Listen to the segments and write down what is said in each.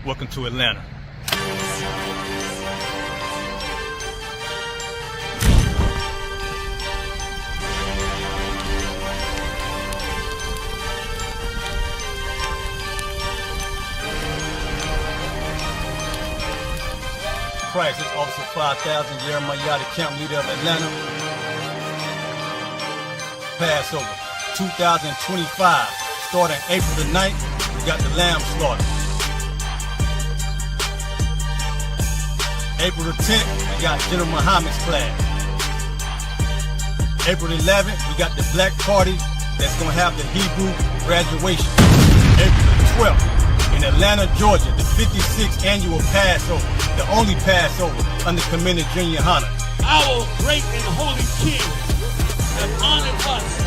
Welcome to Atlanta. Crisis Officer 5000, Jeremiah, the camp leader of Atlanta. Passover 2025, starting April the 9th, we got the lamb slaughter. April the 10th, we got General Muhammad's class. April the 11th, we got the black party that's gonna have the Hebrew graduation. April the 12th, in Atlanta, Georgia, the 56th annual Passover, the only Passover under Commander Junior YAHANNA. Our great and holy King has honored us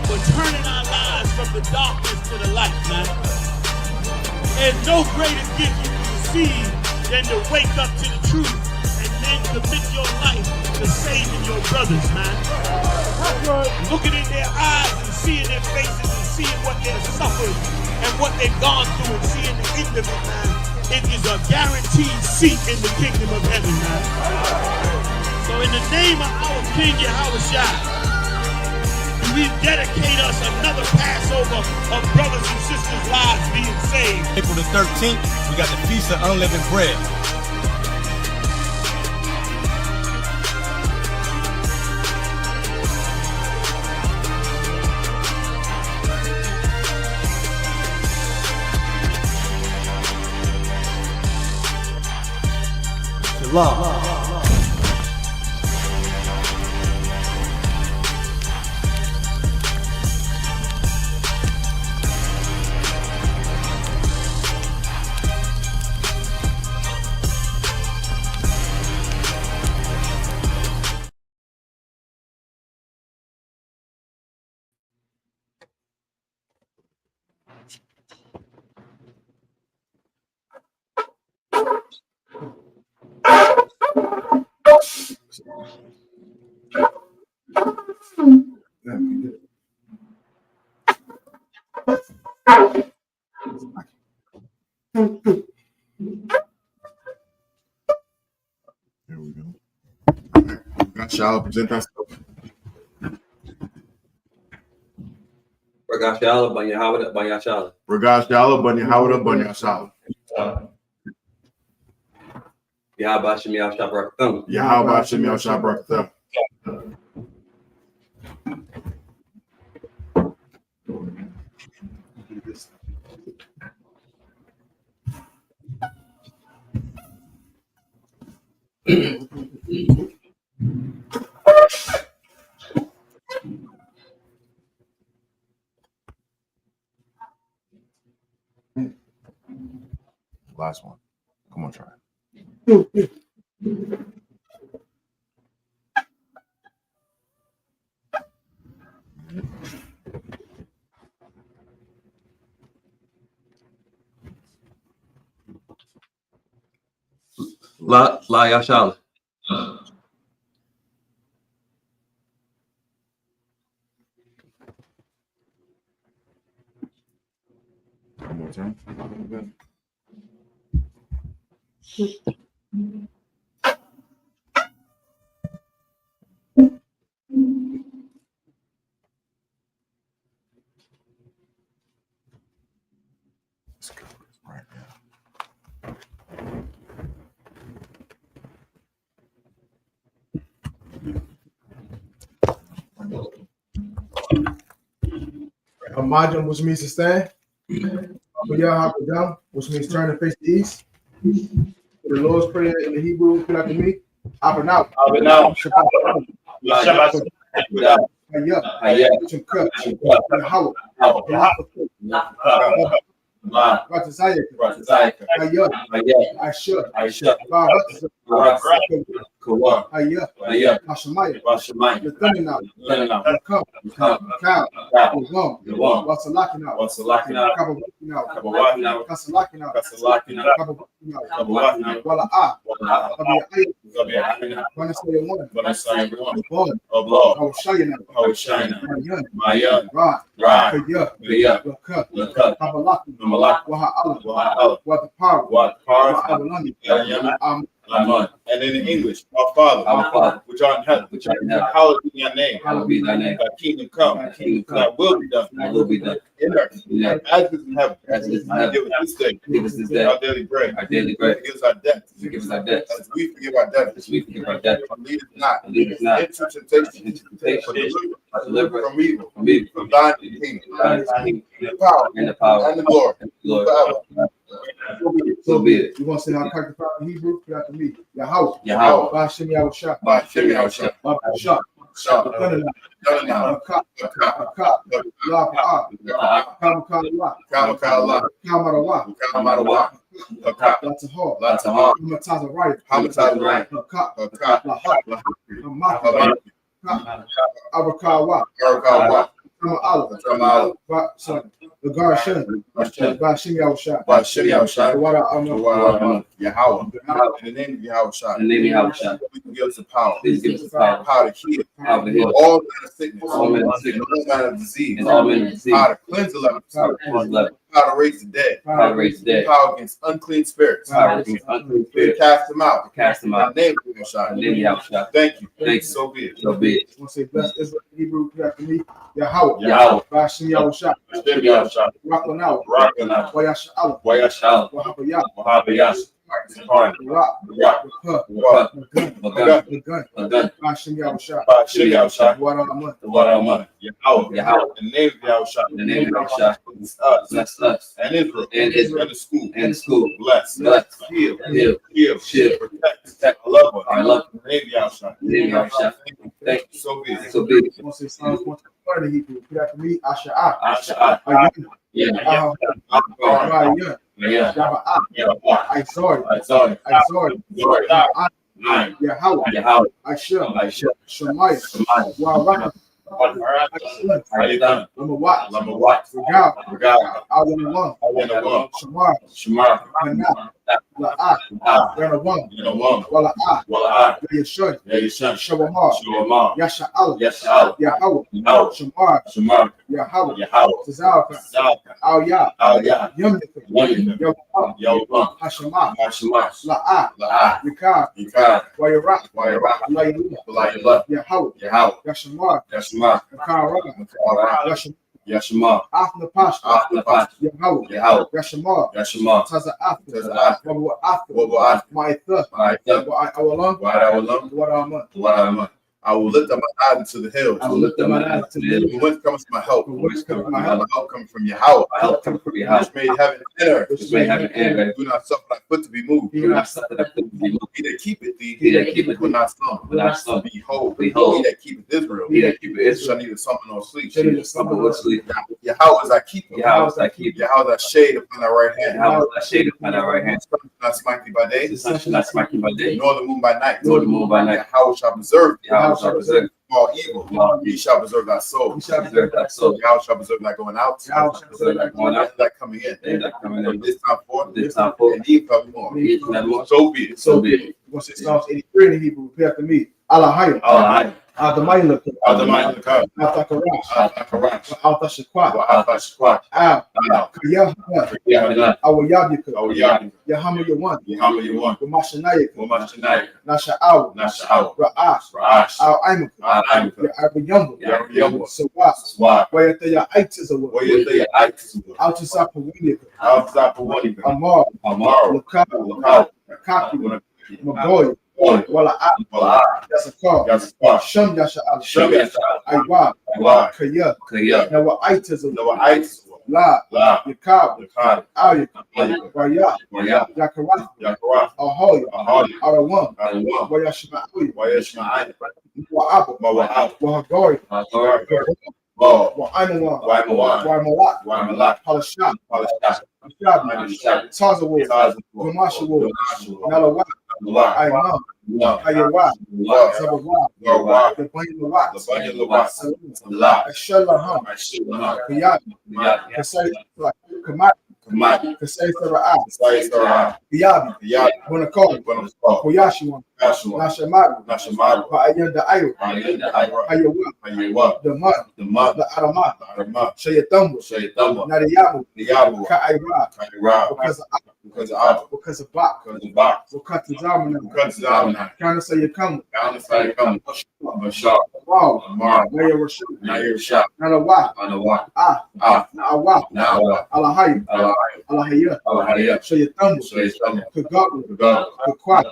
for turning our lives from the darkness to the light, man. There's no greater gift you can receive than to wake up to the truth and then commit your life to saving your brothers, man. Looking in their eyes and seeing their faces and seeing what they've suffered and what they've gone through and seeing the end of it, man. It is a guaranteed seat in the kingdom of heaven, man. So in the name of our King YAHWH, we dedicate us another Passover of brothers and sisters' lives being saved. April the 13th, we got the Feast of Unleavened Bread. SHALAM. Here we go. Got SHALAM present ourselves. Regash Yahweh, Ban Yahweh, Ban Yashala. Regash Yahweh, Ban Yahweh, Ban Yashala. Yahweh Shem Yahshua Barakatham. Yahweh Shem Yahshua Barakatham. Last one. Come on, try it. La Yashala. One more time. Let's go right now. Amajam, which means to stand. Yahappakam, which means turn and face the east. The Lord's Prayer in the Hebrew, put out to me. Apanau. When I say one, When I say one, blood, of law, I will show you now. I will shine now. Young, My young, right, right, Kaya, Kaya, Laka, Laka, Kabalaki, Malak, Wahala, Wahala, what the power, what power, Abalani, Amen. And in English, our Father, which art in heaven, hallowed be your name. Hallowed be thy name. Thy kingdom come, thy will be done. Thy will be done. In earth, as it is in heaven. As it is in heaven. Give us this day. Give us this day our daily bread. our daily bread. Forgive us our debts. Forgive us our debts. As we forgive our debtors. As we forgive our debtors. And lead us not And lead us not into temptation. into temptation, but deliver us From evil. from evil. From thine is the kingdom. Thine is the kingdom, The power. and the power, And the glory. and the glory. Forever. So be it. You want to say how to find in Hebrew? You have to meet Yahweh. Yahweh. Bashim Yahushua. By Shimmy our shop. Shah. Shop. Gunana. Gunana. Akak. Akak. La Pa'a. Kamakala. Kamakala. Kamarawa. Kamarawa. Akak. Lots of heart. Lots of heart. Hamataza right. Hamataza right. Akak. Akak. La Hak. Hamaka. Abakawa. Arakawa. Kama'ala. Kama'ala. Sorry. The Garshan. Bashim Yahushua. By Shimmy our shop. Wara Amma. Yahweh. In the name of Yahweh shop. In the name of Yahweh. Please give us the power. Please give us the power. Power to heal. Power to heal. All manner of sickness. All manner of sickness. All manner of disease. And all manner of disease. Power to cleanse the leper. Power to cleanse the leper. Power to raise the dead. Power to raise the dead. Power against unclean spirits. Power against unclean To spirits. cast them out. Cast them out. In the name of Yahweh. In the name of Yahweh. Thank you. Thank you. So be it. So be it. I want to say, bless Israel, Hebrew, after me, Yahweh. Yahweh. Bashim Yahushua. Shimmy our shop. Rakanawa. Rocking out. Wayashala. Wayashala. Wahabaya. Wahabaya. Pardon. Rock. Rock. Huh. Rock. The gun. A gun. The gun. A gun. Bashim Yahushua. By Shimmy our shop. Wara Amma. The water of money. Yahweh. Yahweh. In the name of Yahweh shop. In the name of Yahweh. It's us. Bless us. And Israel. And Israel. And the school. And the school. Bless. Bless. Heal. Heal. Heal. Shield. Protect. Our loved one. Our loved In the name of Yahweh shop. In the name of Yahweh. Thank you. So be it. So be it. I want to say Psalms 120 Hebrew. After me, Asha'a. Asha. Ayun. Yeah. Ayun. Yeah. Yaba'a. Yeah. I sorry. I saw it. I sorry. Sorry. Nine. Yahweh. Yahweh. I Shall. Shemaiah. Shemaiah. Wara. How you done? Number what? Number what? Regal. Regard. I want to one. Number one. Shamar. Shamar. Hanat. La'ah. Yana one. You know one. Wala'ah. Well, I. Yeshua. Yeah, you son. Shawamar. Shamar. Yasha'al. Yes, I. Yahweh. Yahweh. Shamar. Shamar. Yahweh. Yahweh. Tazalka. Zalka. Al-Yah. Al-Yah. Yumnika. Yumnika. Yawah. Yahweh. Hashemah. Hashemah. La'ah. La'ah. Yikar. Yikar. Wayarak. Wayarak. Layallah. Layallah. Yahweh. Yahweh. Yashamar. Yashemah. Yakara. Yashemah. Yashemah. After Pasha. After Pasha. Yahweh. Yahweh. Yashamar. Yashemah. Taza'af. Taza'af. Wabu after. Wabu after. Ma'ithah. Ma'ithah. Wa'awalam. Wa'awalam. Wa'awalam. Wa'awalam. I will lift up my eyes into the hills. I will lift up my eyes to the hills. From whence comes my help? From whence cometh my My help? help comes from Yahweh. My help comes from Yahweh. Which made heaven and earth. Which made heaven and earth. Do not suffer thy foot to be moved. Do not suffer thy foot to be moved. He that keepeth thee, He that keepeth will thee, not slumber. will not slumber. Behold, Behold, he that keepeth Israel, He that keepeth shall Israel neither slumber nor sleep. Shall neither slumber nor sleep. Yahweh is thy keeper. Yahweh is thy keeper. Yahweh is thy shade upon thy right hand. Yahweh is thy shade upon thy right hand. The sun shall not smite thee by day, The sun shall not smite thee by day, nor the moon by night. nor the moon by night. Yahweh shall preserve thee Yahweh shall preserve from all evil. He shall preserve thy soul. He shall preserve thy soul. Yahweh shall preserve thy going out. Yahweh shall preserve thy going out. And thy coming in. And thy coming in. From this time forth, This time forth, and even forevermore. each and every one. So be it. So be it. What's it? Psalms 83 in the Hebrew. Repeat after me. Alahayim. Alahayim. Adamayim. Adonai Lekar. Altakarash. Adonai Altashakwat. Adonai Al. Al. Kayah. Yahweh. Awayabika. Oh, Yahweh. Yahama Yawan. Yahweh, you want. Wamashanayik. Womashanai. Nasha'aw. Nasha'aw. Ra'ash. Ra'ash. Al-Aimuk. Al-Aimuk. Ya'abayambu. Yahweh. Sawat. Swat. Wayataya Aitizawa. What you say? I Altasapawilika. outside for one. Amar. Tomorrow. Lakab. Kaki. Magoy. Wala'a. That's a call. That's spot. Shum Yasha'al. Show me that. Aywa. Why? Kaya. Kaya. Nawa Aitizawa. No, I La. la. Yakab. The card. Ayik. Ayik. Waya. Waya. Yakarath. Yakaraf. Ahoy. Ahadi. Arawam. Alwan. Wayashma'uy. Wayashma'ai. Wa'ab. Mawa'ab. Wahagoy. Authority. Bo. Wa'aimawan. Waimawan. Wa'malak. Waimalak. Palashab. Palashab. Shab. Tazawo. Gamashawo. Nalawa. Lua. Aimam. Lua. Ayawa. Lua. Zabawa. Lua. The Bunny Lawat. The Bunny Lawat. La. Ashalaham. I shoot them up. Kayat. Yeah. Kasai. Kamat. Maki. Kasei Sarah, Sai Sarah. Yabi, Yabi. Bonakari, Buenos Aires. Koyashiwan, Yashua. Nashamaru, Nashamaru. Ayanda Ayo, Ayanda Ira. Ayawa, Ayawa. the Mud, The mud. the Arama, The Arama. Shayatumbo, Shayatama. Nadiyamu, The Yabu. Ka'ira, Kaira. because of Abba. because of Bach, Because of Bach. because of Zamana, Because of Zamana. Kana Sayakam, Down the side come. Bashar. Wow, Amar. Naya Rashu, Nair Shah. Nalawa, Anawa. Na'awa, Nawa. Alahayu, Alahaya. Alahaya, Alahaya. Shayatumbo, Shayatama. Kagabu, God. Kakwat,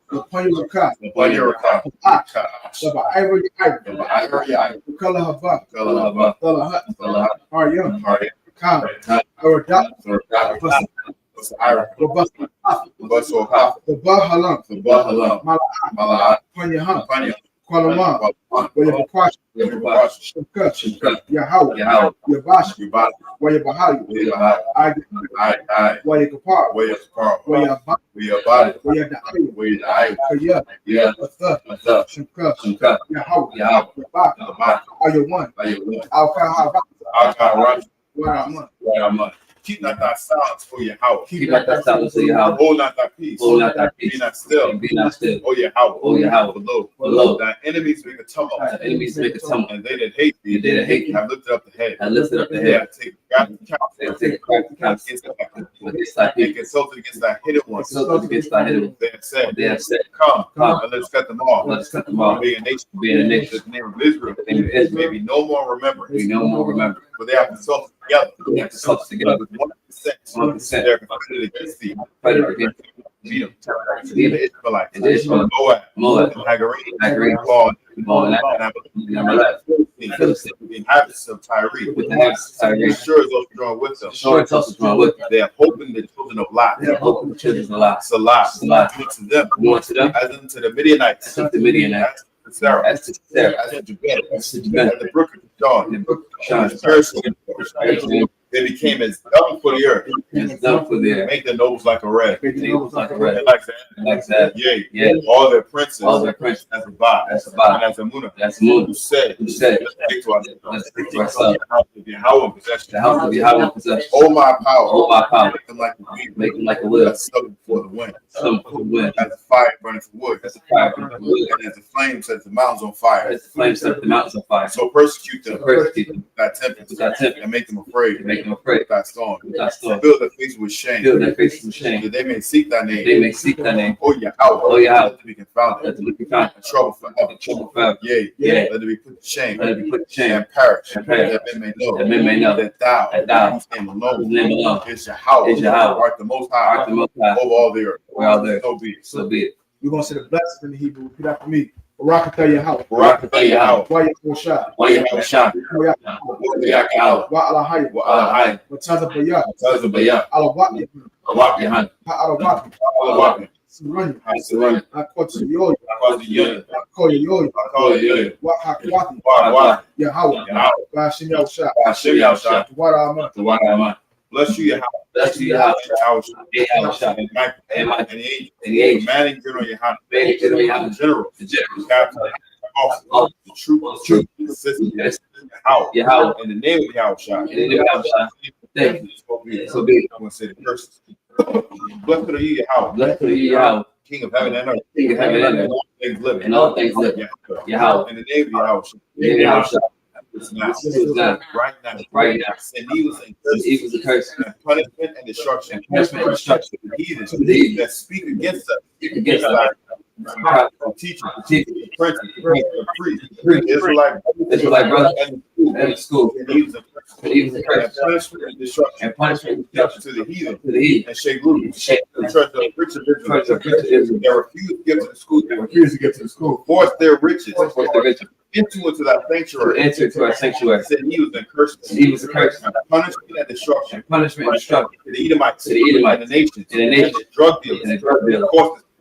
Kapanyuraka, Paniraka. Saba Ivory Ivory, Ira. Kala Hava, Kalahaba. Tala Hut, Salah. Aryam, Hardy. Khan, Aradak, What's Ira? Robust, What's so hot? the Bahalam, The Bahala. Mala'at, Mala'at. Panyahan, Panya. Kualama, Wayabakwash, Shukka, Yahweh, Yahweh. Yabash, Yubal. Wayabahali, I. Wayakapar, Way of car. Wayabak, We are body. Wayada'i, We I. Kaya, Yeah. Atha, What's up? Shukka, Shunka. Yahweh, Yahweh. Yabak, The back. Ayawan, By your one. Al-Kahaba, I got right. Waraman, Where I'm at. Keep not thy silence for your house. Keep not that silence for your house. Hold not thy peace. Hold not thy Be peace. not still. Be not still. Oh your house. Oh, your house. Below. Thy enemies make a tumult. The enemies make a tumult. And they that hate thee. And they that hate thee. Have lifted up the head. I lifted up the They head. have taken crafty counsel. They have taken crafty counsel Against thy people. against thy And people. consulted against thy hidden ones. Consulted against thy hidden ones. They have said, They have said, Come, Come. and let's cut them off. Let us cut them off. Be a nation. Be a nation. The name of Israel. The name of Israel. May be no more remembered. We no more remember. For they have consulted together. We have consulted together. With 1%. 1%. They are confronted against thee. Fighting against Edom, the Israelites, And the Israelites. Moab, Moab, Hagarene, Paul, Moab, and Amalek, the inhabitants of Tyre, with the habits of Tyre. sure is also drawn with them. Sure, it's also drawn with them. They are hoping the children of Lot. They have hope in the children of Lot. Salah, Salah. to them, More to them, as unto the Midianites, as unto the Midianites, as to Sarah, as to Sarah, as to Jabez, as to Jabez, as the brook of John, and the book of John. They became as dung for the earth. Is done for their Make their nobles like a red. nables like a red, And like that, like that. yea, Yeah, all their princes, all their princes, as a bar, as a bar, and as a munah, that's moon. who said, Who said, let's take to ourselves. let's take to ourselves The Yahweh possession. the house of Yahweh possession. Oh my power, Oh, my power, make them like a weed, make them like a will, that's stuck before the wind, some for the wind, as a fire burning for wood, as a fire from the wood, and as the flame sets the mountains on fire. as the flames set the mountains on fire. So persecute So them, persecute them, with thy tempest, with thy tempest, and make them afraid, and make them afraid, with thy storm. with thy storm. Fill their faces with shame, Fill their faces with shame, that they may seek thy they name. may seek thy name. Oh Yahweh, Oh, Yahweh. let them be confounded, Let them be found and trouble forever. in trouble forever. Yea, Yea. let them be put to shame, Let them be put to shame, and perish, And perish. that men may know, that men may know that thou, that thou, whose name whose alone name alone is Yahweh, is Yahweh, art the most high art the most high over all the earth. over all the earth. So be it. So be it. We're going to say the blessings in the Hebrew. Repeat after me. Barakatah Yahweh. Barakatah Yahweh. Wayakosha. Wayahannah, Yahweh. Wa'alahai. Wa'alahai. Watazabaya. Tazabaya. Alawaki. Yahanna, Ha'alawaki. Alawaki. Surani. Hasurani. Akotsuyoy. Akaziyoy. Akoyoyoy. Akayoyoy. Wahakwati. Wa. Yahweh. Yahweh. Bashim Yahusha. Hashem Yahusha. Warama. Tawarama. Bless you, Yahweh. bless you, Yahweh, Yahusha. Yahusha, And Michael. and Michael, And the angel. and the angel, Commanding General Yohanan. Commanding General Yohanan, The general. the general, Captain. Officer. The truth. Consistent. yes, Yahweh. Yahweh, In the name of Yahusha. in the name of Yahusha, thank you. So be it. I'm going to say the curses. Blessed are you, Yahweh. Blessed are you, Yahweh, King of heaven and earth. King of heaven and earth, All things living. and all things living. Yahweh, In the name of Yahweh. in the name of Yahusha, It's now. it is now, Right now. right now, Send evils and and curses. evils and curses, And punishment and destruction. and punishment and destruction, To the heathens to the heathens that speak against us. against us, The teacher, teach, the prince, the priest, preach, the Israelite, Israelite brothers, and the and the school, and evils and curses. and evils and And curses, punishment and destruction. and punishment and destruction To the heathen to the heathen, and shake loose. Shake The church of rich of Church of Israel. Christ Israel, They refuse to give to the school. They Refuse to get to the school. force their riches for the rich into that to sanctuary. enter into our sanctuary, Send evils and curses. and evils and curses, And punishment and destruction. and punishment and destruction To the Edomites. To the Edomites. And the nations. And the nations. the drug dealers. and the drug dealers,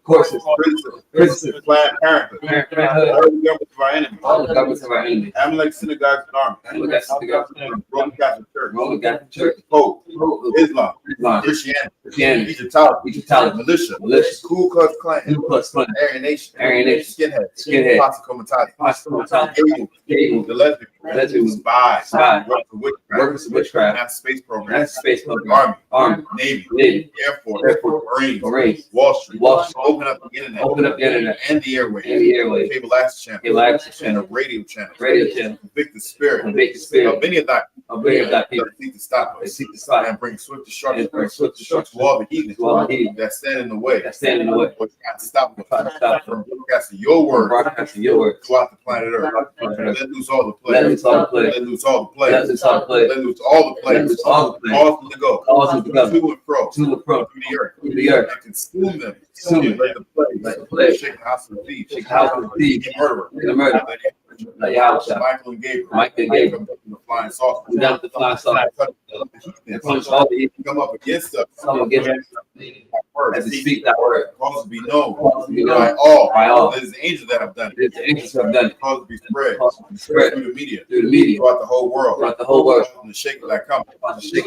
Courses. courses, Prisons. Planned Parenthood. parenthood, All the governments of our enemies. all the governments of our enemies, Amalek synagogues and armies. and look at the Roman Catholic Church. Roman Catholic Church, Pope. Islam, Islam. Islam, Christianity. Christianity, Egyptology, militia, Ku Klux Klan, Aryan Nation, skinhead, Posse Cable, the lesbian, spies, workers of witchcraft, NASA space program, Army, Navy, Air Force, Marines, Wall Street, open up the internet, and the airways, cable access channel, and a radio channel, convict the spirit of many of thy people seek to stop us, and bring swift destruction to all the heathens that stand in the way, but try to stop us from broadcasting your word throughout the planet Earth. Let loose all the plagues. Let loose all the plagues. Let loose all the plagues. Cause them to go to and fro through the earth, and consume them. Let the plagues shake the house of the thieves, the murderer, like Yahweh, Michael and Gabriel, from the flying saucer, come up against us, as we speak that word, cause to be known by all. It is the angels that have done it. Cause to be spread through the media, throughout the whole world, from the shaker that comes, in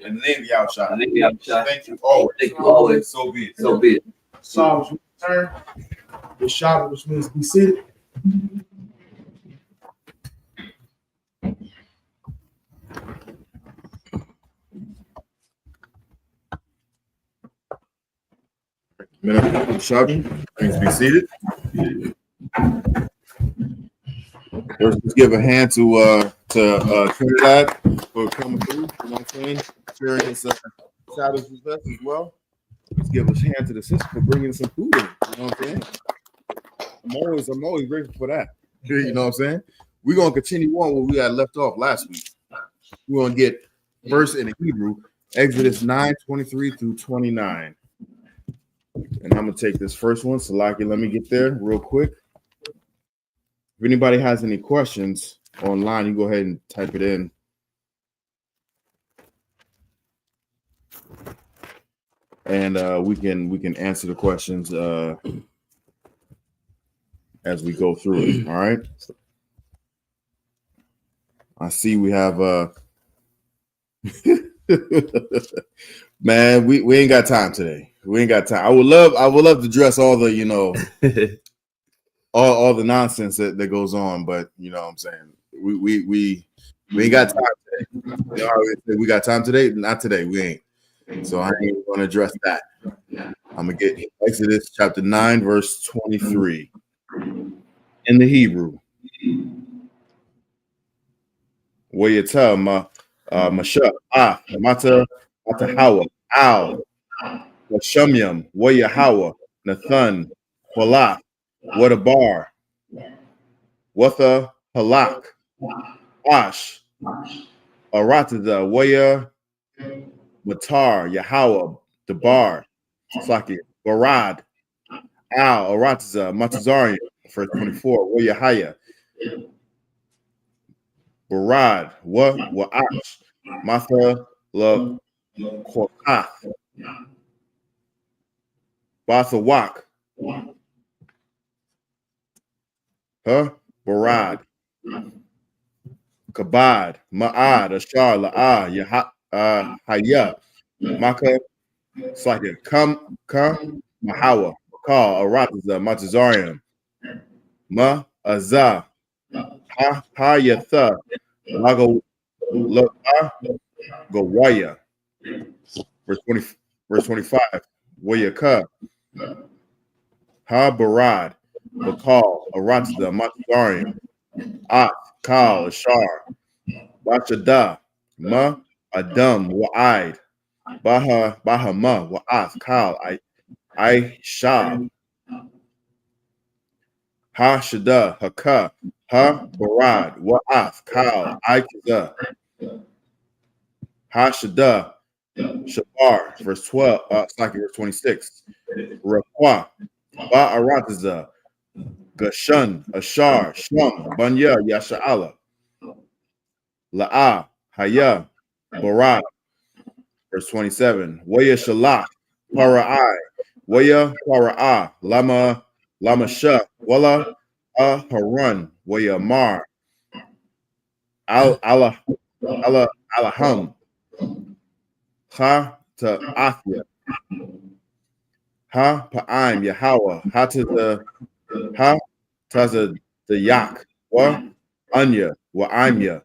the name of Yahweh. Thank you always. So be it. Psalms return. The SHALAM, which means be seated. Please be seated. First, let's give a hand to Trinidad for coming through. You know what I'm saying? Sharing his shadows with us as well. Let's give a hand to the sister for bringing some food in. You know what I'm saying? I'm always grateful for that. You know what I'm saying? We're gonna continue on where we had left off last week. We're gonna get first in the Hebrew, Exodus 9:23 through 29. And I'm gonna take this first one. Salaki, let me get there real quick. If anybody has any questions online, you go ahead and type it in. And we can answer the questions as we go through it. All right. I see we have man, we ain't got time today. We ain't got time. I would love to address all the, you know, all the nonsense that goes on, but you know what I'm saying? We ain't got time today. You know, we got time today? Not today, we ain't. So I ain't gonna address that. I'm gonna get Exodus chapter 9, verse 23 in the Hebrew. Wayata Masha Mata Hawa Al Shamyam Wayahawa Nathan Halak Wadabar Watha Halak Ash Aratada Waya Matar Yahweh Dabar Saki Barad Al Arataza Matazarian verse 24 Wayahaya Barad Wa'ash Matha La Kokath Bathawak Barad Kabad Ma'ad Ashar La'ah Haya Maka Saka Kam Mahawa Kal Arataza Matazarian Ma Azah Hayatha Lago Gowaya verse 25 Wayaka Ha Barad Bakal Aratza Matazarian Ak Kal Ashar Bachada Ma Adam Wa'id Bahama Wa'ath Kal I.S.U.P.K Ha Shada Haka Ha Barad Wa'ath Kal I.K.Z.A Ha Shada Shabar verse 12 verse 26 Rakwa Ba'arataza Gashun Ashar Shum Banya Yasha'ala La'ah Haya Barad verse 27 Waya Shalach Para'ai Waya Para'ah Lama Shah Wala Harun Waya Mar Alaham Ha Ta Athya Ha Pa'im Yahweh. Ha Taza the Yak. Wa Anya. Wa Imya.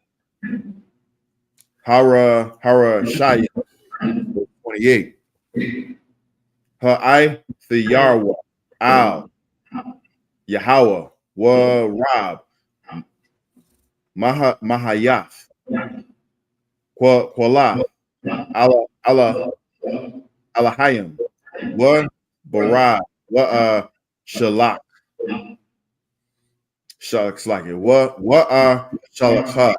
Hara Shaya. 28. Ha the Yarwa. Al Yahweh. Wa Rab. Mahayath. Kwala. Alahayim. Wa Barad. Wa Shalak. Shalak's like it. What Shalakha.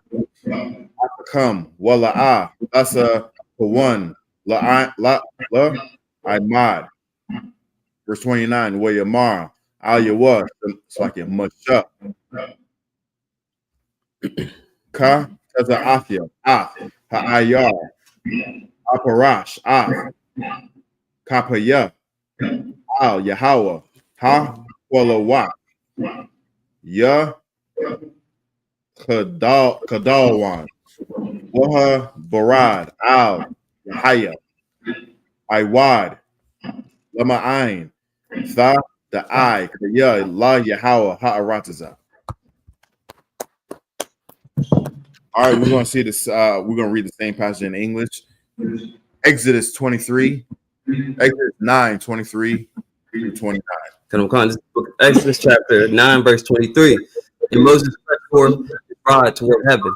Come. Wala That's for one. La Imad. Verse 29. Wa Yamar. Al Yawa. It's like it much up. Ka Taza Afia. Ha'ayar. Aparash. Kapaya. Al Yahweh. Ha Wala Ya Kadalwan. Waha Barad. Al Haya. Iwad. Lama Ain. Tha the I. Ya La Yahweh Ha'arataza. All right, we're gonna see this. We're gonna read the same passage in English. Exodus 23, Exodus 9, 23 through 29. Exodus chapter 9, verse 23. And Moses stretched forth his rod toward heaven,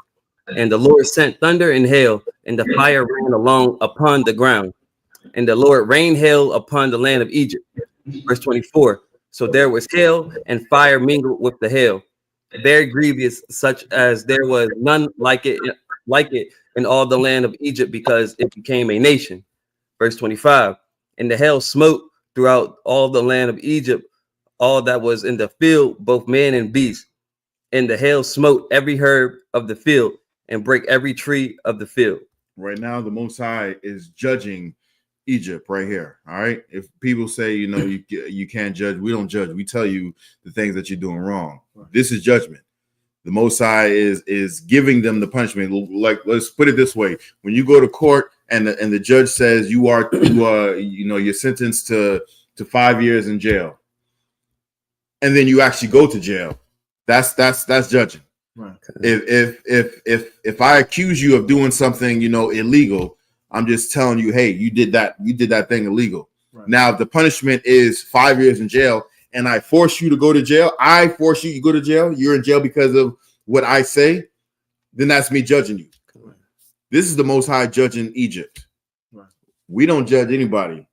and the Lord sent thunder and hail, and the fire ran along upon the ground, and the Lord rained hail upon the land of Egypt. Verse 24. So there was hail and fire mingled with the hail, very grievous, such as there was none like it in all the land of Egypt, because it became a nation. Verse 25. And the hail smote throughout all the land of Egypt, all that was in the field, both man and beast. And the hail smote every herb of the field and break every tree of the field. Right now, the Most High is judging Egypt right here. All right. If people say, you can't judge, we don't judge. We tell you the things that you're doing wrong. This is judgment. The Most High is giving them the punishment. Like, let's put it this way: when you go to court and the judge says you're sentenced to 5 years in jail, and then you actually go to jail, that's judging. Right. If I accuse you of doing something illegal, I'm just telling you, hey, you did that thing illegal. Right. Now, if the punishment is 5 years in jail, and I force you to go to jail, you go to jail, you're in jail because of what I say, then that's me judging you. Right. This is the Most High judging Egypt. Right. We don't judge anybody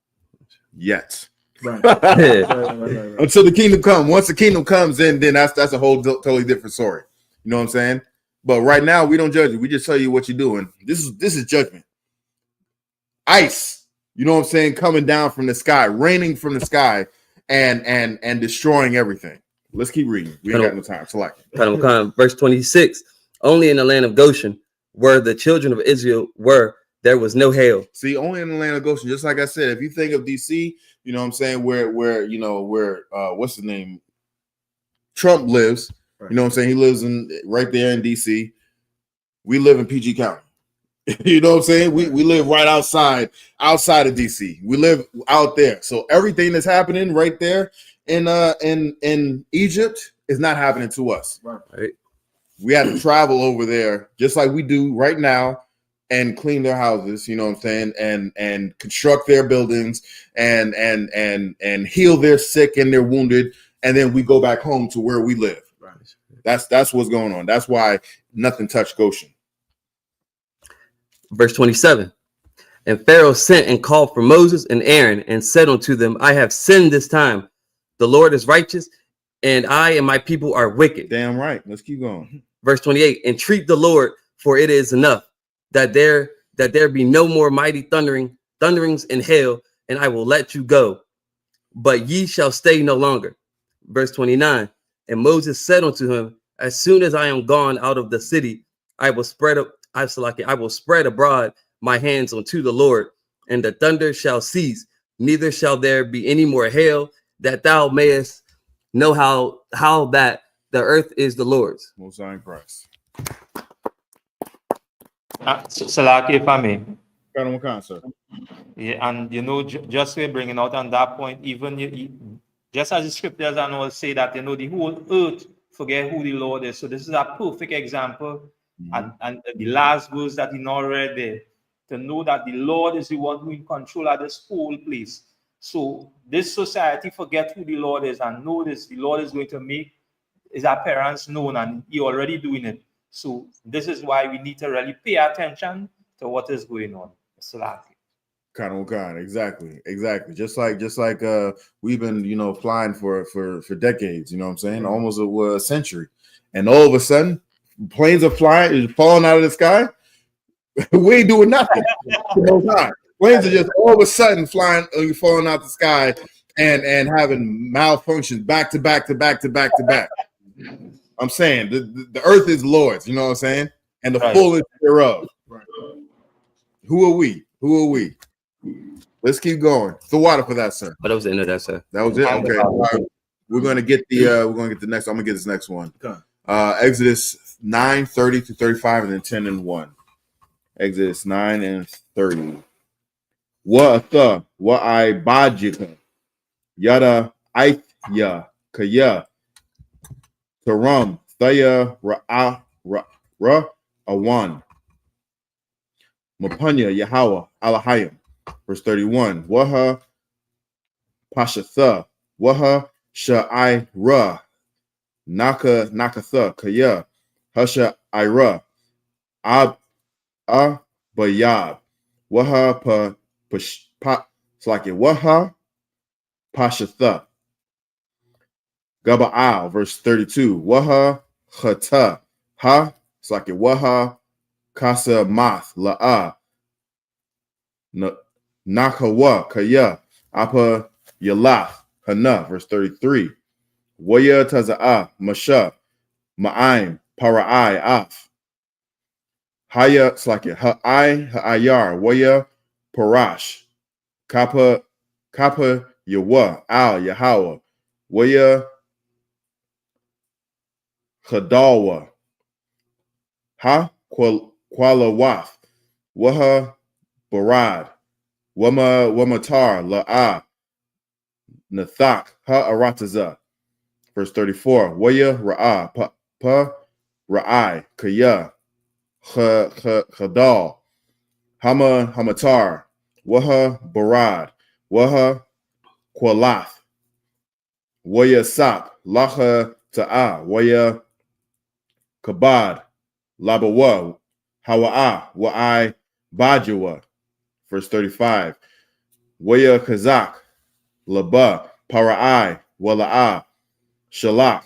yet. Right. Until the kingdom comes. Once the kingdom comes, then that's a whole totally different story. You know what I'm saying? But right now, we don't judge you. We just tell you what you're doing. This is judgment. Ice, you know what I'm saying, coming down from the sky, raining from the sky, and destroying everything. Let's keep reading. We ain't got no time. Select. Verse 26. Only in the land of Goshen, where the children of Israel were, there was no hail. See, only in the land of Goshen. Just like I said, if you think of DC, you know what I'm saying, where what's his name? Trump lives. Right. You know what I'm saying? He lives right there in DC. We live in PG County. You know what I'm saying? We live right outside of DC. We live out there. So everything that's happening right there in Egypt is not happening to us. Right. We have to travel over there just like we do right now and clean their houses, you know what I'm saying, and construct their buildings and heal their sick and their wounded, and then we go back home to where we live. Right. That's what's going on. That's why nothing touched Goshen. Verse 27. And Pharaoh sent and called for Moses and Aaron and said unto them, I have sinned this time. The Lord is righteous, and I and my people are wicked. Damn right. Let's keep going. Verse 28. Entreat the Lord, for it is enough that there be no more mighty thunderings and hail, and I will let you go. But ye shall stay no longer. Verse 29. And Moses said unto him, as soon as I am gone out of the city, I will spread abroad my hands unto the Lord, and the thunder shall cease, neither shall there be any more hail, that thou mayest know how that the earth is the Lord's. Most High in Christ. Salaki, if I may. Colonel McCon, sir. Yeah, and you know, just we're bringing out on that point, even just as the scriptures and all say that, you know, the whole earth forget who the Lord is. So this is a perfect example. And the last verse that he now read there, to know that the Lord is the one who in control of this whole place. So this society forget who the Lord is and know this. The Lord is going to make his appearance known, and he already doing it. So this is why we need to really pay attention to what is going on. Exactly. Just like we've been flying for decades, you know what I'm saying, almost a century, and all of a sudden planes are falling out of the sky. We ain't doing nothing. Planes are just all of a sudden falling out the sky and having malfunctions back to back. I'm saying the earth is Lord's, you know what I'm saying, and the fullness thereof. Who are we? Let's keep going. The water for that, sir. But that was the end of that, sir. That was it. Okay. Right. We're gonna get the next. I'm gonna get this next one. Exodus 9:30 to 35, and then 10 and 1. Exodus 9 and 30. Wa I bajika yada aithya kaya taram thaya ra awan Mapanya Yahweh Alahayim. Verse 31. Waha Pashatha. Waha Sha'ai Ra. Nakatha Kaya. Hasha Ira. Bayab. Waha it's like it. Waha Pashatha. Gaba'al. Verse 32. Waha Chata. Ha. It's like it. Waha Kasa Math La'a Nakawa Kaya Apa Yalaf Hana. Verse 33. Waya Taza'a Masha Ma'aim Para'ai Af Haya Slaki Ha'ai Ha'ayar Waya Parash Kappa Yawa Al Yahawa Waya Khadawa Ha Kuala Waf, Waha Barad, Wamatar, La'a, Nathak, Ha Arataza. Verse 34. Waya Ra'a, Pa Ra'ai, Kaya, Khadal, Hamatar, Waha Barad, Waha Kualath, Waya Sap, Laha Ta'a, Waya Kabad, Labawa, Hawa'a, Wa'ai, Bajawa. Verse 35. Waya Kazak, Laba, Para'ai, Wala'a, Shalak,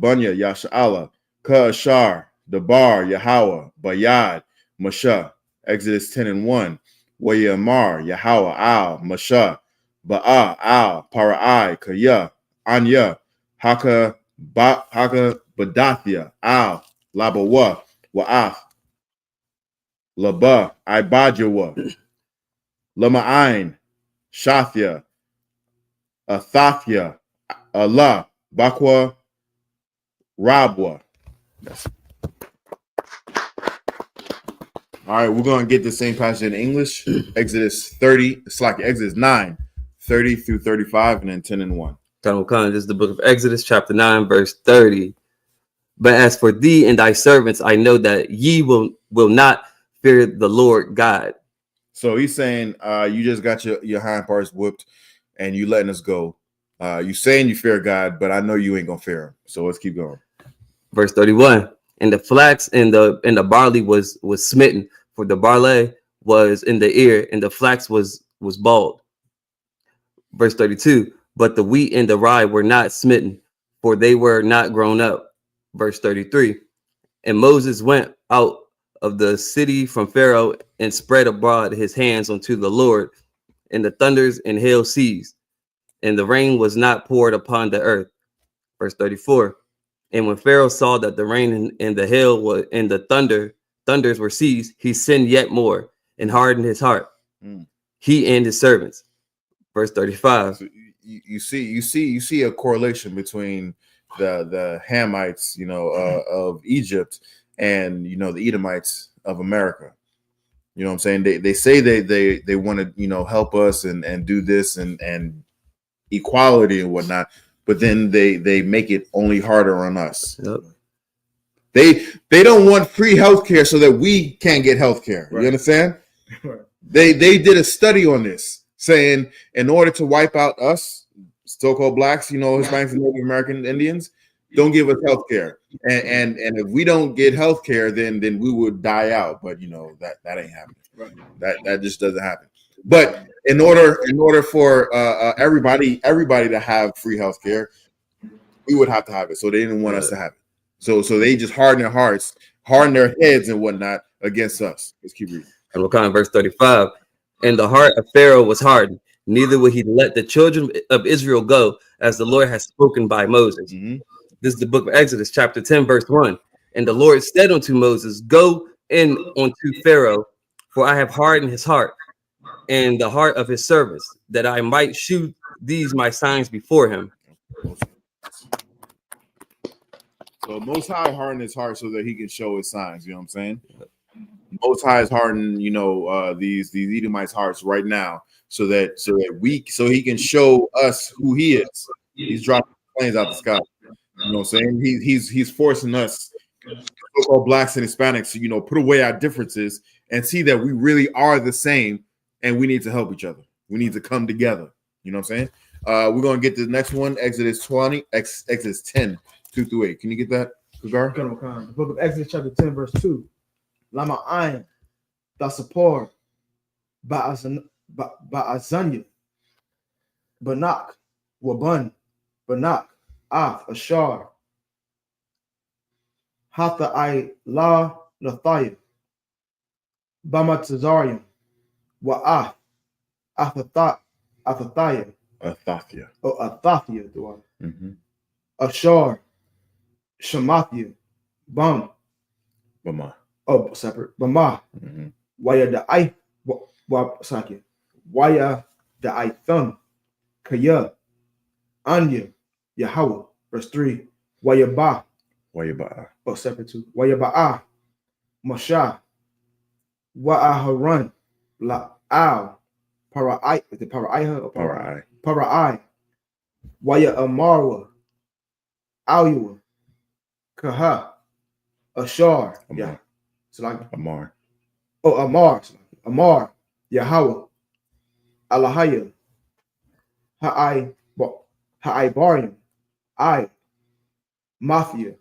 Banya, Yasha'ala, Ka'ashar, Dabar, Yahweh, Bayad, Masha. Exodus 10 and 1. Waya Mar, Yahweh, Al, Masha, Ba'a, Al, Para'ai, Kaya, Anya, Haka, Badathia, Al, Labawa, Wa'af, Laba, Ibajawa, Lama'ain, Shathia, Athathia, Allah, Bakwa, Rabwa. All right, we're going to get the same passage in English. Exodus 30, it's like Exodus 9, 30 through 35, and then 10 and 1. This is the book of Exodus, chapter 9, verse 30. But as for thee and thy servants, I know that ye will not fear the Lord God. So he's saying, you just got your hind parts whooped and you letting us go. You saying you fear God, but I know you ain't going to fear him. So let's keep going. Verse 31. And the flax and the barley was smitten, for the barley was in the ear, and the flax was bald. Verse 32. But the wheat and the rye were not smitten, for they were not grown up. Verse 33. And Moses went out of the city from Pharaoh and spread abroad his hands unto the Lord, and the thunders and hail ceased, and the rain was not poured upon the earth. Verse 34. And when Pharaoh saw that the rain and the hail and the thunders were ceased, he sinned yet more and hardened his heart, he and his servants. Verse 35. So you see a correlation between the Hamites, of Egypt, and the Edomites of America. You know what I'm saying? They say they want to, you know, help us and do this and equality and whatnot, but then they make it only harder on us. Yep. They don't want free healthcare so that we can't get healthcare. Right. You understand? Right. They did a study on this, saying in order to wipe out us, so-called blacks, you know, Hispanics and Native American Indians, don't give us healthcare. And if we don't get healthcare, then we would die out. But you know that ain't happening. Right. That just doesn't happen. But in order for everybody to have free healthcare, we would have to have it. So they didn't want us to have it. So they just harden their hearts, harden their heads and whatnot against us. Let's keep reading. And we'll come verse 35. And the heart of Pharaoh was hardened, neither would he let the children of Israel go, as the Lord has spoken by Moses. Mm-hmm. This is the book of Exodus, chapter 10, verse 1. And the Lord said unto Moses, go in unto Pharaoh, for I have hardened his heart and the heart of his servants, that I might shew these my signs before him. So Most High hardened his heart so that he can show his signs. You know what I'm saying? Most High is hardening, you know, these Edomites' hearts right now, so he can show us who he is. He's dropping planes out the sky. You know what I'm saying? He's forcing us, so-called blacks and Hispanics, to, you know, put away our differences and see that we really are the same, and we need to help each other. We need to come together. You know what I'm saying? We're gonna get to the next one, Exodus 10, 2-8. Can you get that, Kagar? The book of Exodus, chapter 10, verse 2. Lama ayin, dasapor, ba'azanya, banak, waban, banak, af, ashar, hatha I la nathayim, bamatazarium, wa'af, athathayim, Athathia. Athathia, the one. Mm-hmm. Ashar, Shamathia, Bam. Bama. Oh, separate. Bama. Mm-hmm. Waya the I. Waya the I thumb. Kaya. Anya. Yahweh. Verse 3. Waya ba. Oh, separate too. Waya ba'a. Masha. Wa'a haran. La al. Para'ai. Is it para'aiha or para'ai? Para'ai. Waya amarwa. Alua. Kaha. Ashar. Amar. Yeah. So like Amar. Oh, Amar. Yahweh. Alahaya. Ha'ai Barium. I. Mafia.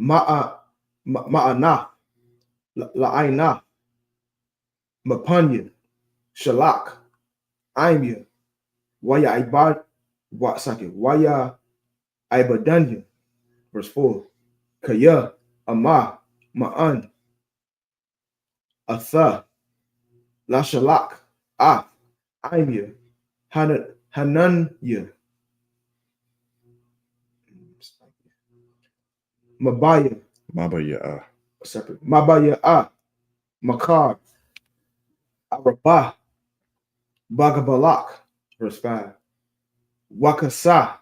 Ma'anah. La'ainah. Mapunya. Shalak. Imya. Waya Ibad. Waya Ibadanya. Verse 4. Kaya. Amah. Ma'an. Atha. Lashalak. Ah. Imya. Hananya. Mabaya. Mabaya. Separate. Mabaya. Makar. Arabah. Bagabalak. Verse 5. Wakasa.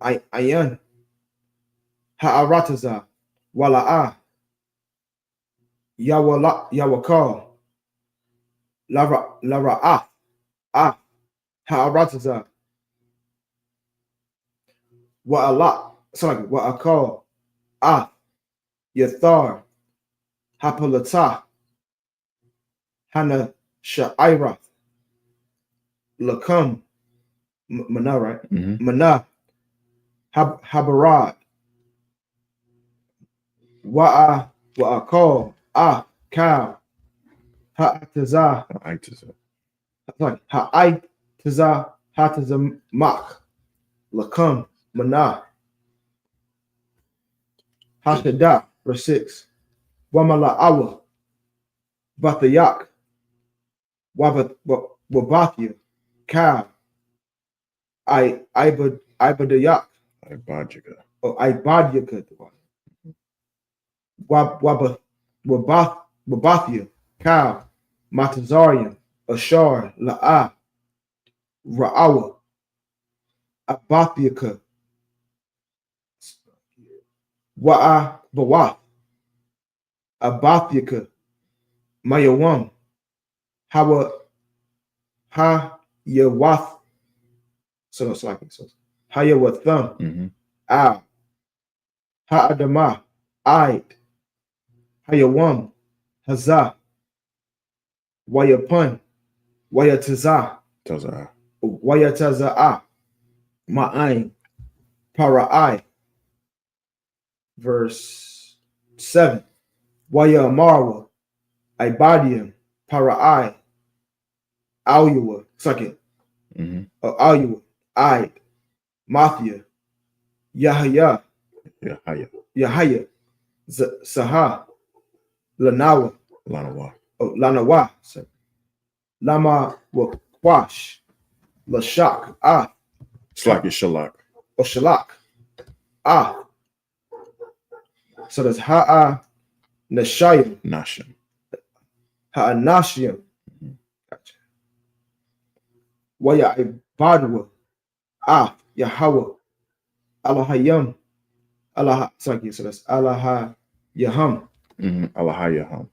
Ayan. Ha'arataza. Wala'a. Yawakal. Lara'ah. Ha'arataza. Wa'ala. Sorry. Wa'akal. Yathar. Hapalata. Hana Sha'ira. Lakam. Mana, right? Mm-hmm. Mana. Habarad. Wa'akal. Cow. Ha'ataza. Ha'itaza. Ha'ataza mak. Lakam. Mana. Hashada. Verse 6. Wamala'awa. Bathayak. Wabathia. Cow. Ibadayak. Ibadjika. Oh, Ibadjika. Wabathia. Cow. Matazarian. Ashar. La'a. Ra'awa. Abathiaka. Wa'a. Bawath. Abathika, Mayawam, Hayawath, so it's like so Hayawatham, Ha'adamah, Aid, Hayawam, Hazah, Wayapun, Wayatazah, Wayatazah, Ma'ain, Para'ai. Verse 7. Wayamarwa, Ibadium, Para'ai, Aluwa, second, Aluwa, Id, Mathia, Yahaya, Saha, Lanawa, Lanawa, Lama Wakwash, Lashak, Shalak. Shalak, so that's Ha'a Nashayim, Ha'a Nashim, gotcha. Waya Ibadwa, Yahweh, Allahayam, Allah, sorry, so that's Allahayaham, Allahayaham,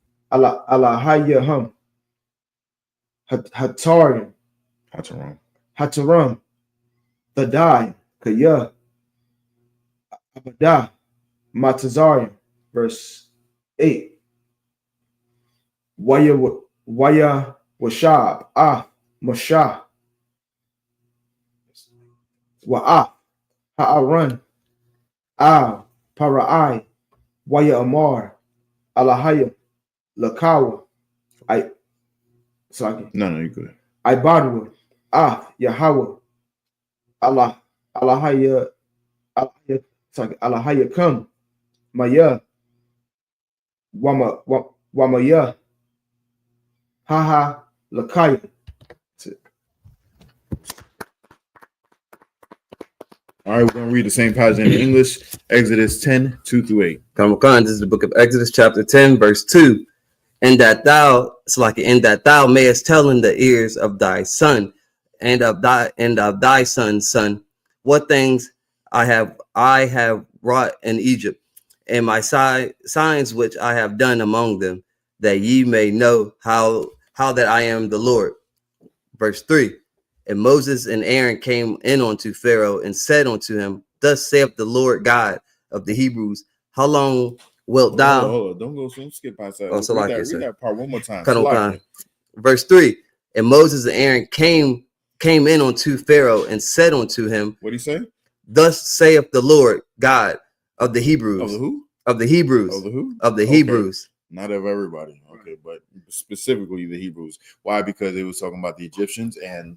Hatarim, Hataram, Thadai, Kaya, Abadah, Matazarian, verse 8. Waya Washab, Mashah, Ha'aran, Para'ai, Waya Amar, Alahaya, Lakawa, No, you're good. Ibadwa, Yahweh, Alahaya, Alahaya come, Maya, Wamaya, Haha, Lakaya. All right, we're going to read the same passage in English. Exodus 10, 2-8. Come on, this is the book of Exodus, chapter 10, verse 2. And that thou mayest tell in the ears of thy son and of thy son's son what things I have wrought in Egypt, and my signs which I have done among them, that ye may know how that I am the Lord. Verse 3. And Moses and Aaron came in unto Pharaoh and said unto him, Thus saith the Lord God of the Hebrews, how long wilt thou? Hold on. Don't go so skip past that. Read that part one more time. Verse 3. And Moses and Aaron came in unto Pharaoh and said unto him, what did he say? Thus saith the Lord God of the Hebrews. Of the who? Of the Hebrews. Of the who? Of the Hebrews. Not of everybody. Okay, but specifically the Hebrews. Why? Because it was talking about the Egyptians and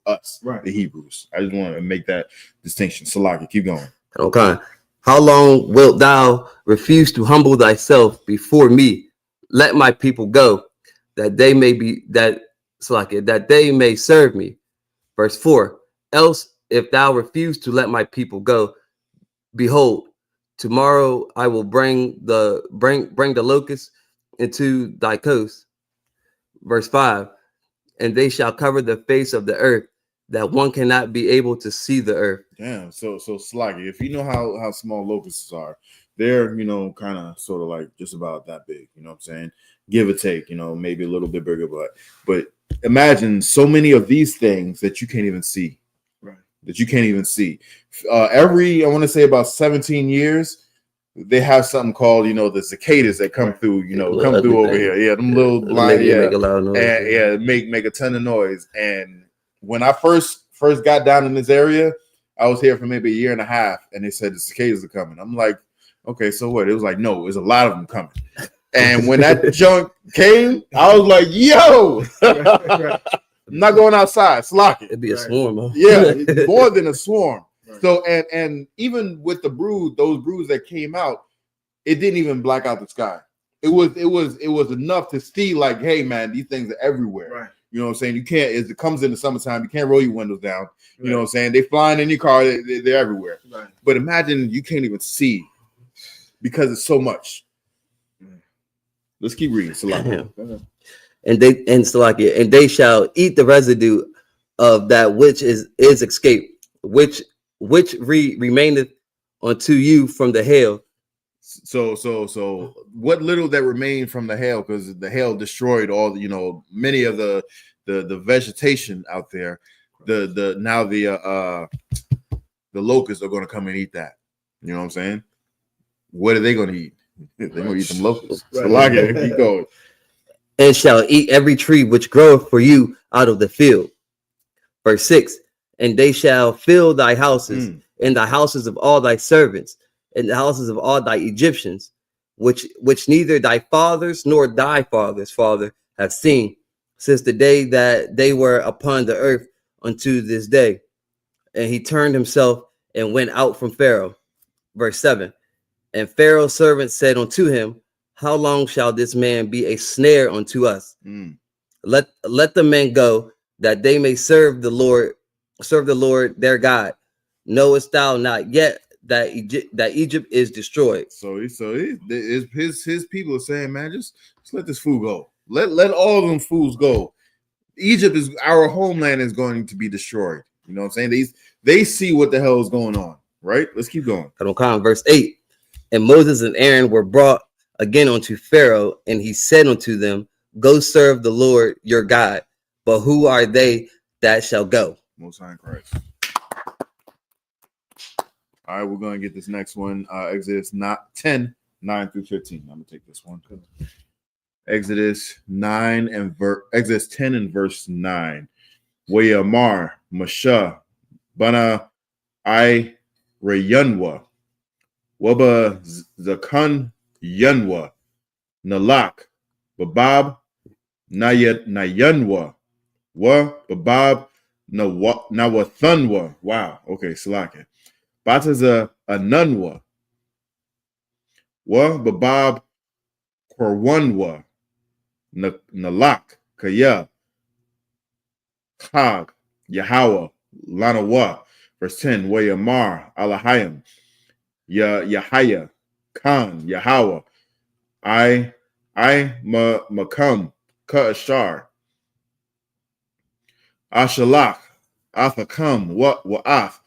us, right? The Hebrews. I just want to make that distinction. Salaki, keep going. Okay. How long wilt thou refuse to humble thyself before me? Let my people go, that they may serve me. Verse 4. Else, if thou refuse to let my people go, behold, tomorrow I will bring the locusts into thy coast. Verse 5. And they shall cover the face of the earth, that one cannot be able to see the earth. Damn. So Slaggy, if you know how small locusts are, they're kind of sort of like just about that big. You know what I'm saying? Give or take. Maybe a little bit bigger, but imagine so many of these things that you can't even see. Right. That you can't even see. Every, I want to say about 17 years. They have something called, the cicadas that come through, come through over here. Yeah, them little blind, make a loud noise. And make a ton of noise. And when I first got down in this area, I was here for maybe a year and a half, and they said the cicadas are coming. I'm like, okay, so what? It was like, no, there's a lot of them coming. And when that junk came, I was like, yo, I'm not going outside. Slock it. It'd be a swarm. Huh? Yeah, it's more than a swarm. Right. So and even with those broods that came out, it didn't even black out the sky. It was enough to see like, hey man, these things are everywhere. Right. You know what I'm saying? You can't, as it comes in the summertime, you can't roll your windows down. You know what I'm saying? They flying in your car, they're everywhere. Right. But imagine you can't even see because it's so much. Let's keep reading. And they shall eat the residue of that which is escaped, which remaineth unto you from the hail. So what little that remained from the hail, because the hail destroyed all, many of the vegetation out there. The locusts are going to come and eat that. You know what I'm saying? What are they going to eat? They're going to eat some locusts. Right. Keep going. And shall eat every tree which groweth for you out of the field. Verse 6, and they shall fill thy houses, and the houses of all thy servants, and the houses of all thy Egyptians, which neither thy fathers nor thy father's father have seen, since the day that they were upon the earth unto this day. And he turned himself and went out from Pharaoh. Verse 7, and Pharaoh's servants said unto him, how long shall this man be a snare unto us? Let the men go, that they may serve the Lord their God. Knowest thou not yet that Egypt is destroyed? So his people are saying, man, just let this fool go. Let all of them fools go. Egypt is our homeland is going to be destroyed. You know what I'm saying? They see what the hell is going on, right? Let's keep going. Verse 8, and Moses and Aaron were brought again unto Pharaoh, and he said unto them, go serve the Lord your God. But who are they that shall go? Most High in Christ. All right, we're going to get this next one. Exodus 10, 9 through 15. I'm going to take this one. Exodus 10 and verse 9. Wayamar, Masha, Bana, I, Rayanwa, Waba, Zakan, Yanwa, Nalak, Babab, Nayat, Nayanwa, Wa, Babab, Nawathanwa. Wow. Okay, Salaka. Bataza, Anunwa, Wa, Babab, Korwanwa, Nalak, Kaya, Chag, Yahweh, Lanawa. Verse 10, Wayamar, Alahayim, Yahaya, Khan, Yahweh, I Makam, Ka'ashar, Ashalak, Athakam, Wa'af,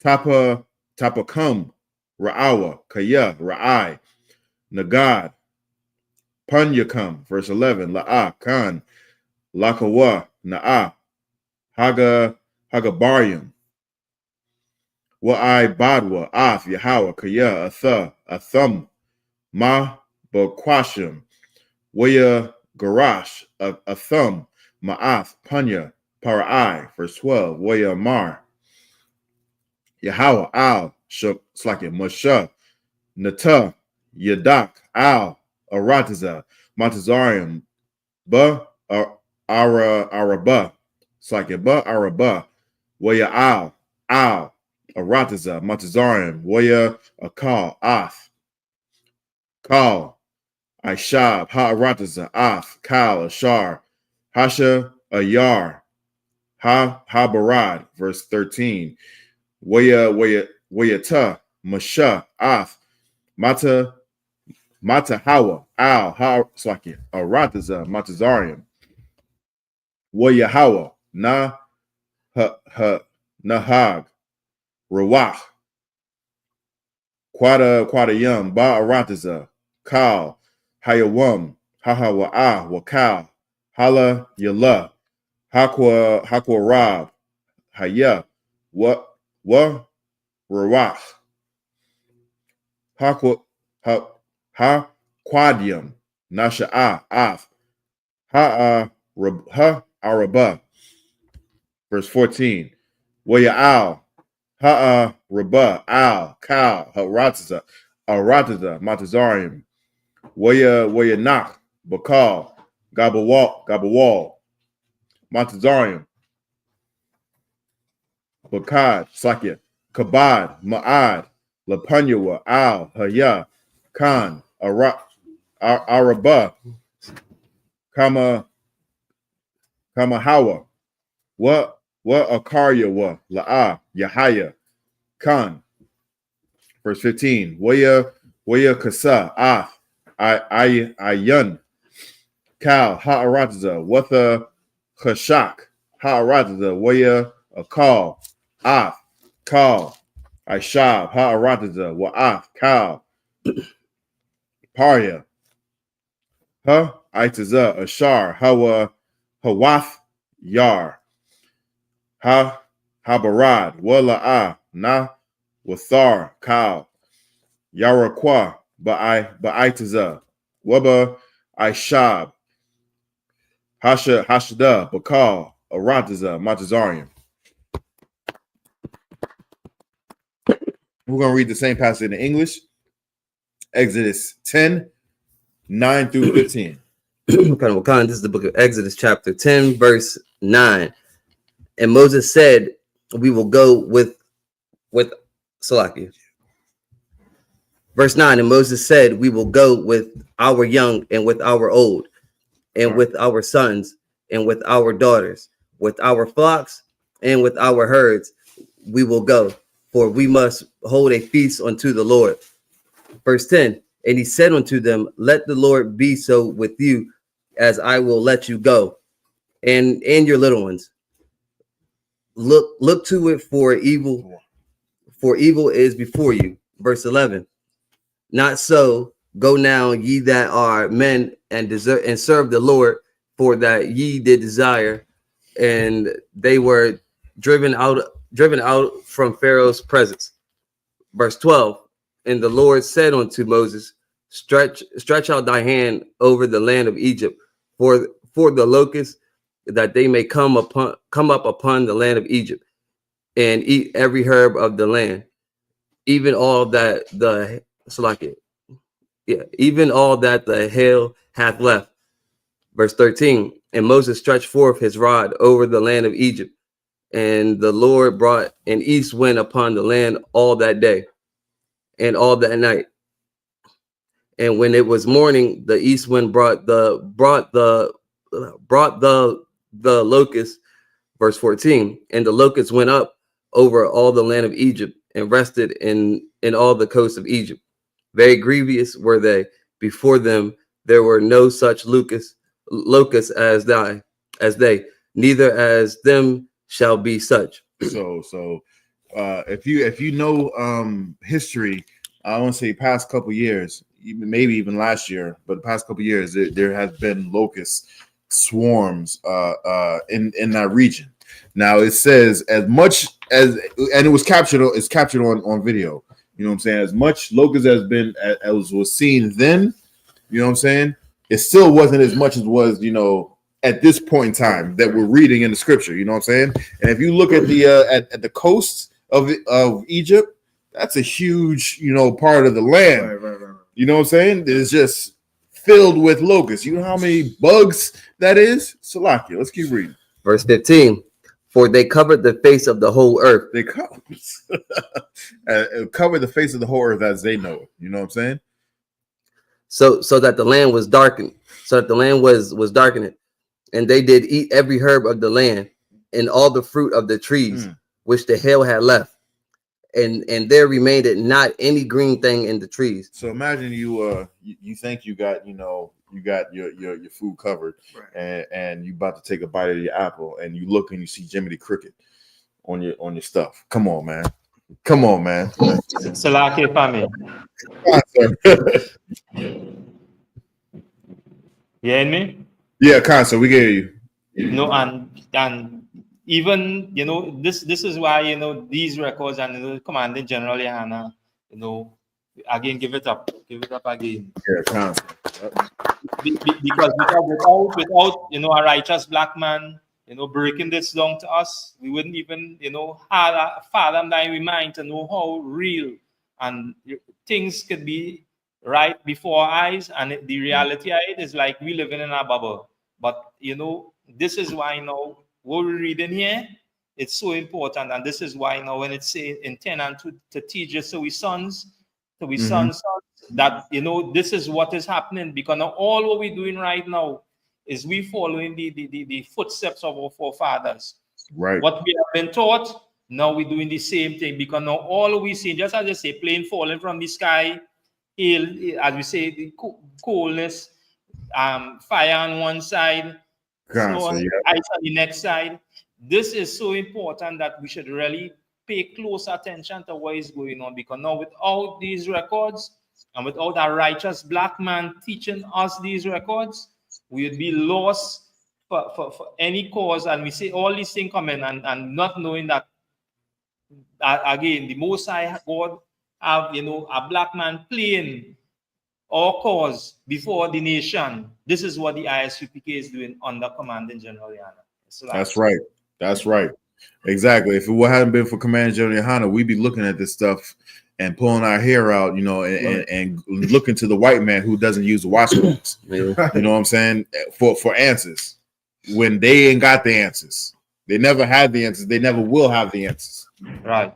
Tapakam, Ra'awa, Kaya, Ra'ai, Nagad, Panyakam, verse 11, La'a, Khan, Lakawa, Na'a, Hagabaryam, Wa'ai Badwa, Af, Yahweh, Kaya, Atha, Atham, Ma, Bakwashim, Waya Garash, Atham, Ma'ath, Panya, Para'ai, verse 12, Waya Mar, Yahweh, Al, Slakin, Masha, Nata, Yadak, Al, Arataza, Matazarium, Ba, Araba, Slakin, Ba, Araba, Waya Al, Arataza, Matazarium, Waya Akal, Ath, Kal, I.S.U.P.K, Ha'arataza, Af, Kal, Ashar, Hasha, Ayar, Habarad, verse 13. Wayata, Masha, Af, Mata Hawa, Al, Slaki, Arataza, Matazarium, Wayahawa, Nahag, Rawach, Quada Yum, Ba'arataza, Kal, Hayawam, Hahawa'a, Wakal, Hala Yala, Hakwa Rab, Haya, Wa Rawach, Ha Quadium, Nasha'a, Af, Araba, verse 14, Waya'al, Rabba, Al, Kal, Arataza, Matazarium, Waya Nak, Bakal, Gabawal, Matazarium, Bakad, Sakya, Kabad, Ma'ad, Lapanyawa, Al, Haya, Khan, Araba, Kamahawa, Wa Akarya wa, La'a, Yahaya, Khan. Verse 15, Waya Kasa, Af, Ayun, Kal, Ha'arataza, Watha Khashak, Ha'arataza, Waya Akal, Af, Kal, I.S.U.P.K, Ha'arataza, Wa'af, Kal, Parya. Itiza, Ashar, Hawa, Hawath, Yar, Habarad, Wala'a, Na, Wathar, Kal, Yarakwa, Ba'itiza, Waba, I.S.U.P.K, Hashda, Bakal, Aratiza, Matazarian. We're going to read the same passage in English. Exodus 10, 9 through 15. This is the book of Exodus, chapter 10, verse 9. And Moses said, we will go with Salakia. Verse 9, and Moses said, we will go with our young and with our old, and with our sons and with our daughters, with our flocks and with our herds, we will go, for we must hold a feast unto the Lord. Verse 10, and he said unto them, let the Lord be so with you, as I will let you go, and your little ones. Look to it, for evil is before you. Verse 11, not so, go now, ye that are men, and serve the Lord, for that ye did desire, and they were driven out from Pharaoh's presence. Verse 12, and the Lord said unto Moses, stretch out thy hand over the land of Egypt, for the locusts, that they may come up upon the land of Egypt, and eat every herb of the land, even all that the hail hath left. Verse 13, and Moses stretched forth his rod over the land of Egypt, and the Lord brought an east wind upon the land all that day and all that night. And when it was morning, the east wind brought the locusts. Verse 14, and the locusts went up over all the land of Egypt and rested in all the coasts of Egypt. Very grievous were they. Before them there were no such locusts as they, neither as them shall be such. So if you know history, I want to say past couple years, maybe even last year, but the past couple years, there has been locust swarms in that region. Now it says as much as, and it was captured on video. You know what I'm saying? As much locust as was seen then, you know what I'm saying? It still wasn't as much as was, at this point in time that we're reading in the scripture. You know what I'm saying? And if you look at the at the coast of Egypt, that's a huge, part of the land. Right. You know what I'm saying? It's just filled with locusts. You know how many bugs that is? Salakia, let's keep reading. Verse 15. For they covered the face of the whole earth. They covered the face of the whole earth as they know it. You know what I'm saying? So that the land was darkened. So that the land was darkened. And they did eat every herb of the land and all the fruit of the trees, which the hail had left. And there remained not any green thing in the trees. So imagine you think you got your food covered, right, and you about to take a bite of your apple, and you look and you see Jiminy Cricket on your stuff. Come on, man. Salaki family. You hear me? Yeah, Consul, we hear you. And even this is why these records and Commanding General Yahanna, again give it up again. Yeah, Consul. Because without a righteous black man breaking this down to us, we wouldn't even fathom that in we mind to know how real and things could be right before our eyes, and the reality of it is like we living in a bubble. But this is why now what we're reading here, it's so important, and this is why now when it says intend and to teach us to we sons, that this is what is happening, because now all what we're doing right now is we following the footsteps of our forefathers. Right. What we have been taught, now we're doing the same thing, because now all we see, just as I say, plane falling from the sky, hail, as we say, the coolness, fire on one side, snow and ice on the next side. This is so important that we should really pay close attention to what is going on, because now without these records, And without a righteous black man teaching us these records, we would be lost for any cause. And we say all these things coming and not knowing that, again, the Most High God have, a black man playing our cause before the nation. This is what the I.S.U.P.K is doing under Commanding General YAHANNA. That's right. That's right. Exactly. If it hadn't been for Commanding General YAHANNA, we'd be looking at this stuff and pulling our hair out, and looking to the white man who doesn't use the washcloths. You know what I'm saying? For answers, when they ain't got the answers. They never had the answers. They never will have the answers. Right.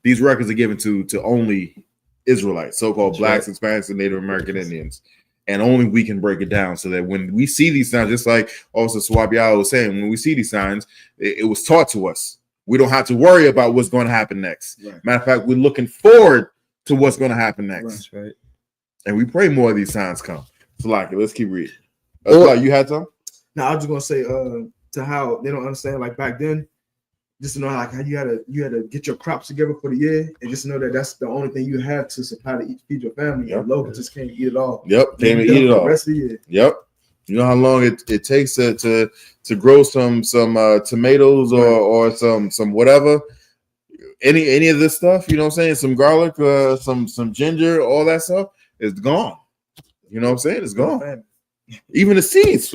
These records are given to only Israelites, so-called blacks, right. Hispanics, and Native American Indians. And only we can break it down so that when we see these signs, just like also Swabiao was saying, when we see these signs, it was taught to us. We don't have to worry about what's going to happen next. Right. Matter of fact, we're looking forward to what's going to happen next. That's right. And we pray more of these signs come. So, like, let's keep reading. You had some? Now, I was just gonna say to how they don't understand, like back then, just to know how you had to get your crops together for the year, and just know that that's the only thing you have to supply to feed your family. Yep. And local just can't eat it all. Yep, can't eat it all. The rest of the year. Yep. You know how long it takes to grow some tomatoes or some whatever, any of this stuff. You know what I'm saying? Some garlic, some ginger, all that stuff is gone. You know what I'm saying? It's gone. Even the seeds.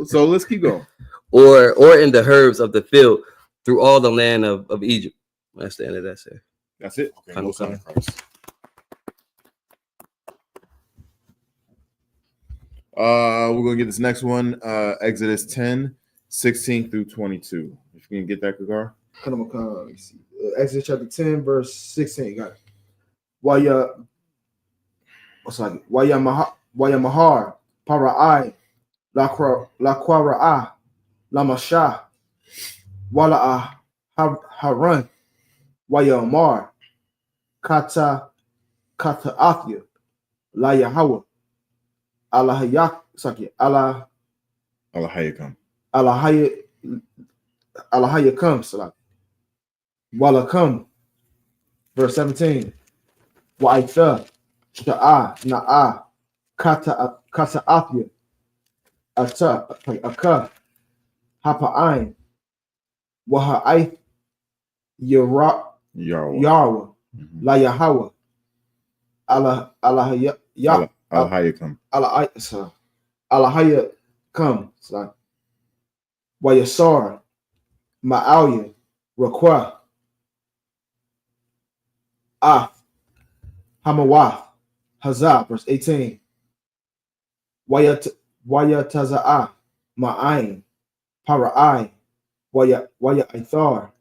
So let's keep going. Or in the herbs of the field through all the land of Egypt. That's the end of that, sir. That's it. Okay, no son of Christ. We're gonna get this next one, Exodus 10, 16 through 22. If you can get that, Kagar. Let me see. Exodus chapter 10, verse 16. Got it. Mahar, Parai, La Lamasha, Wala Haran, Waya Mar, Kata Athia, La Yahweh, Allahayakam. Allahayakam, Salat. Wala come, verse 17. Wa'itha, Sha'a, Na'a, Kata Athia, Aka, Hapa'ain, Waha'ai, Yarwa, La Yahweh, Allahayakam. Allahayakam, Wayasar, Ma'alia, Rakwa, Hamawah, Hazah, verse 18. Wayataza'a, Ma'ain, Para'ai, Waya Ithar,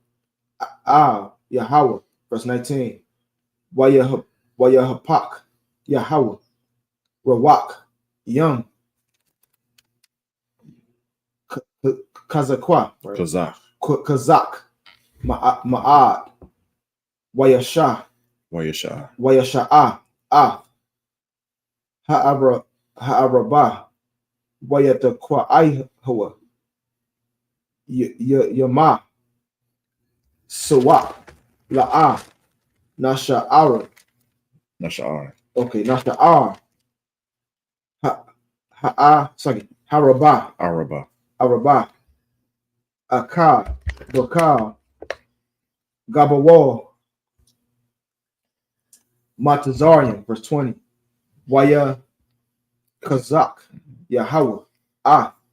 Yahweh, verse 19. Wayahapak, Yahweh, Rawak, Yum, Kazakwa, Kazak, Ma'ad, Wayashah, Ha'arabah, Wayatakwa Ihawa, Yama, Sawak, La'ah, Nasha'ar. Okay, Nasha'ar. Arabah. Akar, Bakar, Gabawal, Matazarian, verse 20. Waya Kazak, Yahweh,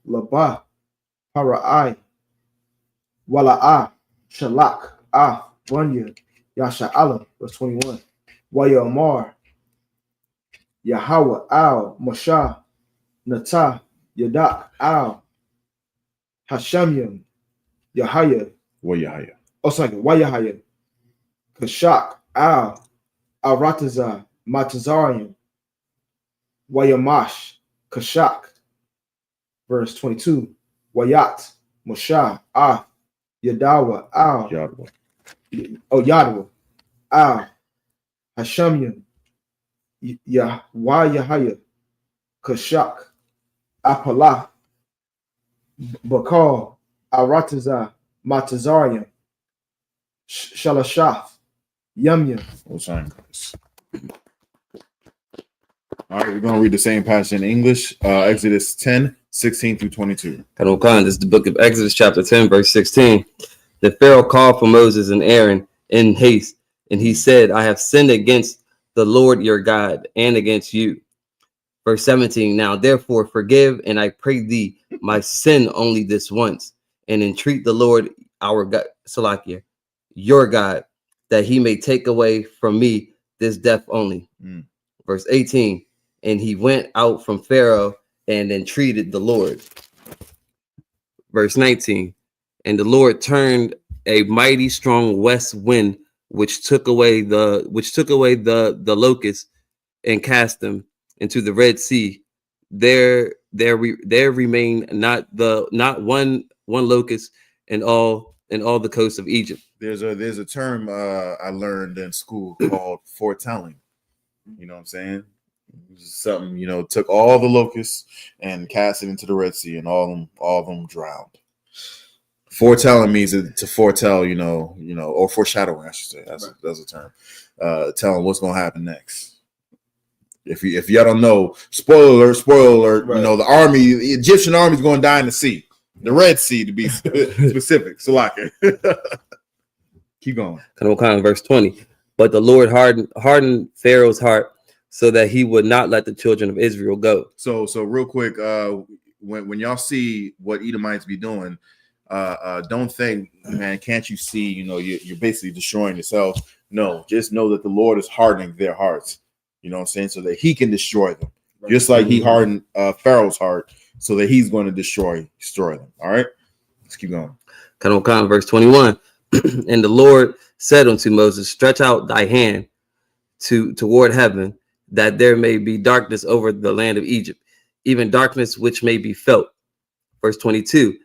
Labah, Para'ai, Wala'ah, Shalak, Bunya, Yasha'ala, verse 21. Waya Amar, Yahweh, Moshe, Natah, Yadak, Hashamyam, Yahaya. Wayahaya. Kashak, Arataza, Matazarian, Wayamash, Kashak, verse 22. Wayat, Moshe, Yadawa, Yadwa, Hashamyam, Yahaya, Kashak, Apalah, Bakal, Arataza, Matazarian, Shalashaf, Yamyam. All right, we're going to read the same passage in English. Exodus 10, 16 through 22. This is the book of Exodus, chapter 10, verse 16. The Pharaoh called for Moses and Aaron in haste, and he said, I have sinned against the Lord your God and against you. Verse 17, now therefore forgive, and I pray thee my sin only this once, and entreat the Lord our God, Salakia, your God, that he may take away from me this death only. Verse 18, and he went out from Pharaoh and entreated the Lord. Verse 19, and the Lord turned a mighty strong west wind, which took away the locusts and cast them into the Red Sea. There remained not one locust in all the coast of Egypt. There's a term I learned in school called foretelling. You know what I'm saying? Something, you know, took all the locusts and cast it into the Red Sea, and all of them drowned. Foretelling means to foretell, you know, or foreshadowing, I should say. That's a term. Telling what's gonna happen next. If y'all don't know, spoiler alert, right. You know, the Egyptian army is going to die in the sea, the Red Sea to be specific. So like it. Keep going. Verse 20. But the Lord hardened Pharaoh's heart so that he would not let the children of Israel go. So real quick, when y'all see what Edomites be doing, don't think, man, can't you see, you know, you're basically destroying yourself. No, just know that the Lord is hardening their hearts. You know what I'm saying? So that he can destroy them. Right. Just like he hardened Pharaoh's heart so that he's going to destroy them. All right? Let's keep going. Verse 21. And the Lord said unto Moses, stretch out thy hand toward heaven, that there may be darkness over the land of Egypt, even darkness which may be felt. Verse 22.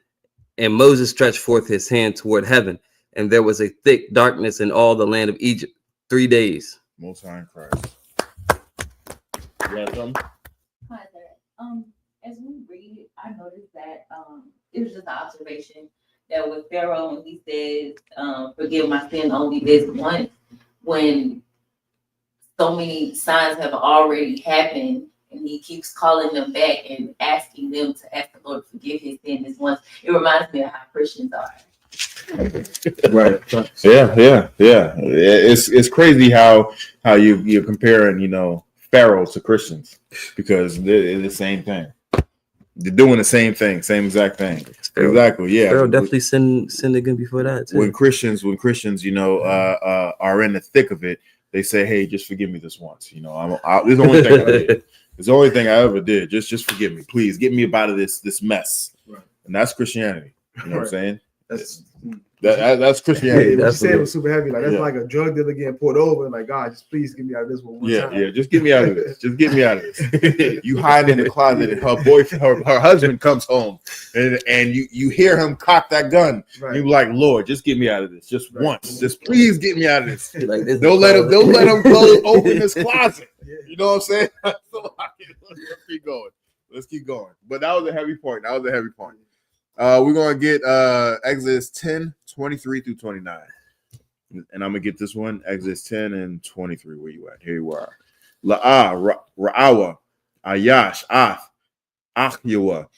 And Moses stretched forth his hand toward heaven, and there was a thick darkness in all the land of Egypt 3 days. Most High in Christ. Hi there. As we read, I noticed that it was just an observation that with Pharaoh, when he says, forgive my sin only this once, when so many signs have already happened, and he keeps calling them back and asking them to ask the Lord to forgive his sin this once. It reminds me of how Christians are. Right. Yeah. It's crazy how you're comparing, you know, Pharaohs to Christians, because they're the same thing. They're doing the same thing, same exact thing. Pharaoh, exactly. Yeah. Pharaoh definitely sinned again before that too. When Christians, you know, are in the thick of it, they say, "Hey, just forgive me this once." You know, this is the only thing I did. It's the only thing I ever did. Just forgive me, please. Get me out of this mess. Right. And that's Christianity. You know what I'm saying? That's Christianity. Yeah, what you said was super heavy. Like that's like a drug dealer getting pulled over. Like, God, just please get me out of this one time. Yeah, just get me out of this. Just get me out of this. You hide in the closet, and her husband comes home, and you hear him cock that gun. Right. You're like, Lord, just get me out of this, just once. Just please get me out of this. Like this. Don't let him open this closet. Yeah. You know what I'm saying? So, let's keep going. But that was a heavy point. We're going to get Exodus 10, 23 through 29. And I'm going to get this one, Exodus 10 and 23. Where you at? Here you are. La'ah, Ra'awa, Ayash, Ath, Achyawa,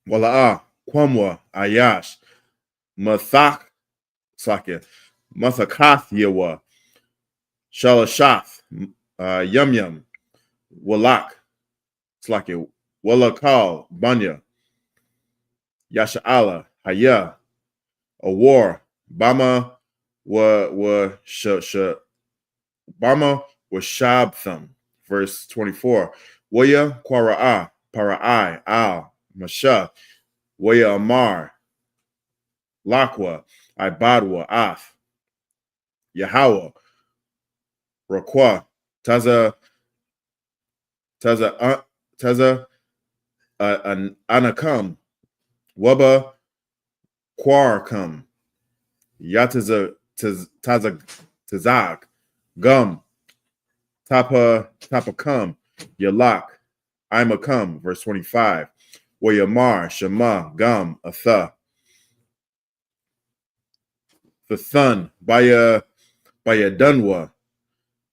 Wala'ah, Kwamwa, Ayash, Mathak, Sakya, Mathakath Yawa, Shalashath, Yum, Walak, Slakya, Walakal, Banya, Yasha'ala, Haya, Awar, Bama wa Shabtham. Verse 24. Waya Kwara'a, Para'ai, Al, Masha, Waya Amar, Lakwa, Ibadwa, Af, Yahweh, Rakwa, Taza, Anakam, Waba Quarkum, Tazag, Gum, Tapakam, Yalak, Imakam, verse 25. Wayamar, Shema, Gum, Atha. The Thun, Baya Dunwa,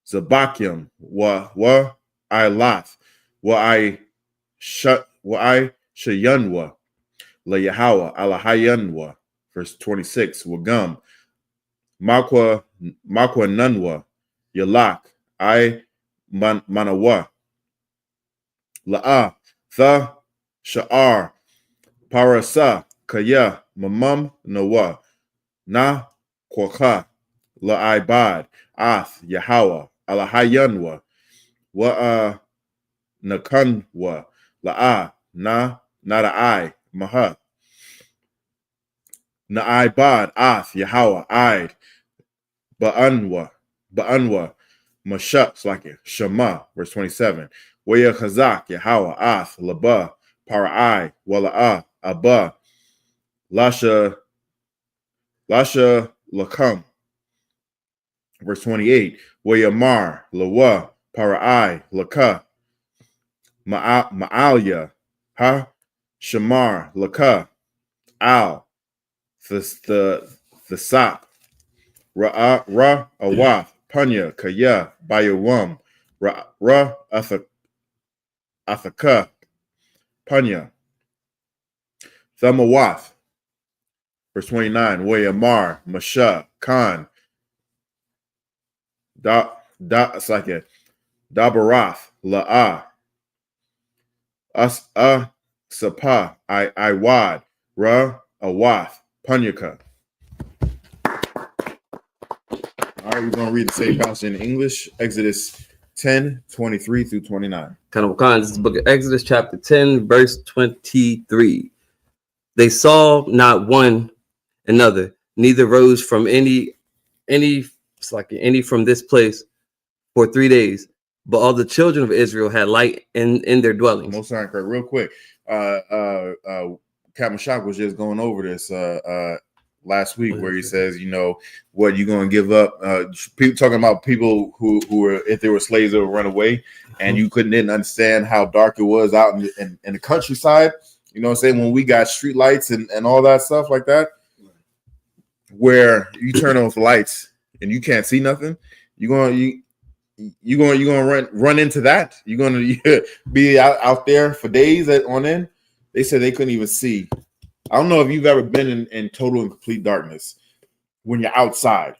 Zabakim, wa I lath, wa I shayanwa, la Yahweh, alahayanwa. Verse 26, Wagum, Makwa Nunwa, Yalak, I Manawa, La'a, Tha, Sha'ar, Parasa, Kaya, Mamam, Nawa, Na, Kwaka, La'ibad, Ath, Yahweh, Alahayanwa, Wa'a Nakanwa, La'a, Nada Maha, Na'ibad, Ath, Yahweh, Id, Ba'anwa, Mashak, like it, Shema, verse 27. Waya Chazak, Yahweh, Ath, Laba, Para'ai, Wala'ah, Abba, Lasha, Lakam, verse 28. Waya Mar, Lawa, Para'ai, Laka, Ma'alia, Ha, Shamar, Laka, Al, the Sap, Awaf, Panya, Kaya, Bayawam, Athaka, Panya, Thamawath, verse 29, Wayamar, Masha, Khan, it's like a Dabarath, La'ah, Sapa, Iwad, Awath, Panyaka. All right, we're going to read the same passage in English, Exodus 10, 23 through 29. This is the book of Exodus, chapter 10, verse 23. They saw not one another, neither rose from any from this place for 3 days. But all the children of Israel had light in their dwellings. Most sorry, real quick. Captain Shock was just going over this last week, where he says, what you going to give up? People talking about people who were, if they were slaves, they would run away, and you didn't understand how dark it was out in the countryside. You know what I'm saying? When we got street lights and all that stuff like that, where you turn off lights and you can't see nothing, you're gonna run into that. You're gonna be out there for days on end. They said they couldn't even see. I don't know if you've ever been in total and complete darkness when you're outside.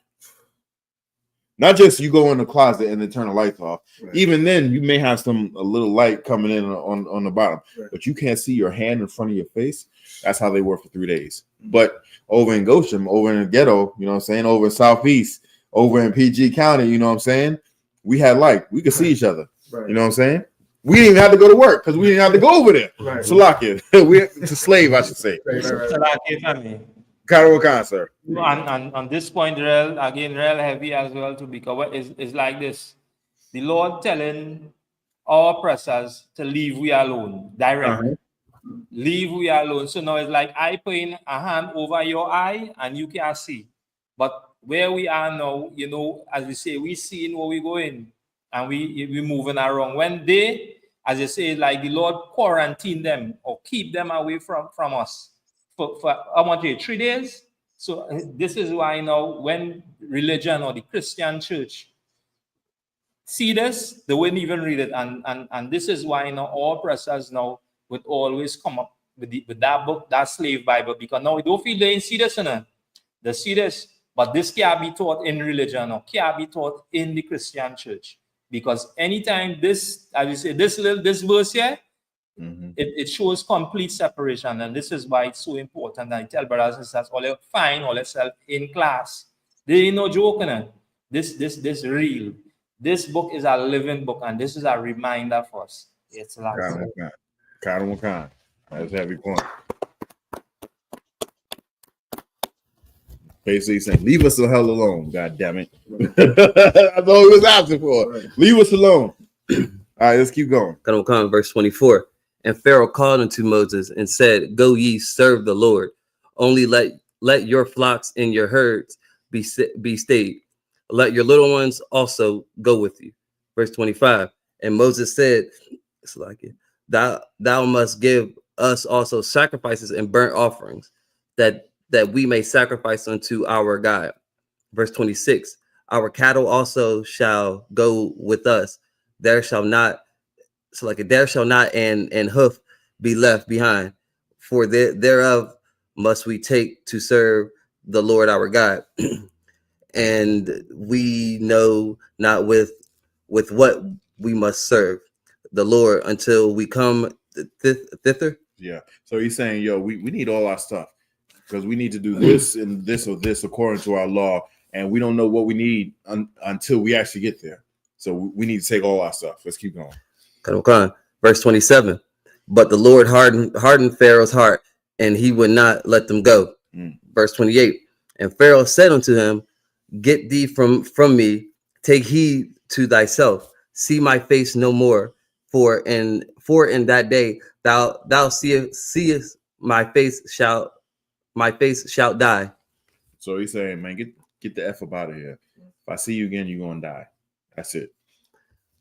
Not just you go in the closet and then turn the lights off. Right. Even then, you may have a little light coming in on the bottom, right, but you can't see your hand in front of your face. That's how they were for 3 days. But over in Goshen, over in the ghetto, you know what I'm saying, over in Southeast, over in PG County, you know what I'm saying, we had light. We could see each other. Right. You know what I'm saying? We didn't even have to go to work because we didn't have to go over there. Right. Salakia. It's a slave, I should say. Salakia family. Karawakan, sir. On this point, real heavy as well to be covered is like this. The Lord telling our oppressors to leave we alone directly. Uh-huh. Leave we alone. So now it's like I putting a hand over your eye and you can't see. But where we are now, as we say, we seeing where we going and we moving around. When they, as you say, like the Lord quarantine them or keep them away from us for how much? 3 days. So this is why now when religion or the Christian church see this, they wouldn't even read it. And this is why now our oppressors now would always come up with that book, that slave Bible, because now we don't feel they see this, they see this. But this can't be taught in religion or can't be taught in the Christian church. Because anytime this, as you say, this verse here, mm-hmm, it shows complete separation. And this is why it's so important. And I tell brothers and sisters, all find all yourself in class. There ain't no joke. This real. This book is a living book, and this is a reminder for us. It's like kind. That's a heavy point. Basically saying, leave us the hell alone, god damn it. That's all he was asking for. Right. Leave us alone. All right, let's keep going. Verse 24. And Pharaoh called unto Moses and said, Go ye, serve the Lord. Only let your flocks and your herds be stayed. Let your little ones also go with you. Verse 25. And Moses said, it's like it, thou must give us also sacrifices and burnt offerings, that we may sacrifice unto our God. Verse 26. Our cattle also shall go with us. There shall not an hoof be left behind, for thereof must we take to serve the Lord our God. And we know not with what we must serve the Lord until we come thither. Yeah. So he's saying, yo, we need all our stuff because we need to do this and this or this according to our law. And we don't know what we need until we actually get there. So we need to take all our stuff. Let's keep going. Come on. Verse 27. But the Lord hardened Pharaoh's heart, and he would not let them go. Verse 28. And Pharaoh said unto him, get thee from me, take heed to thyself, see my face no more, for in that day thou seest my face shalt die. So he's saying, man, get the F up out of here. If I see you again, you're gonna die. That's it.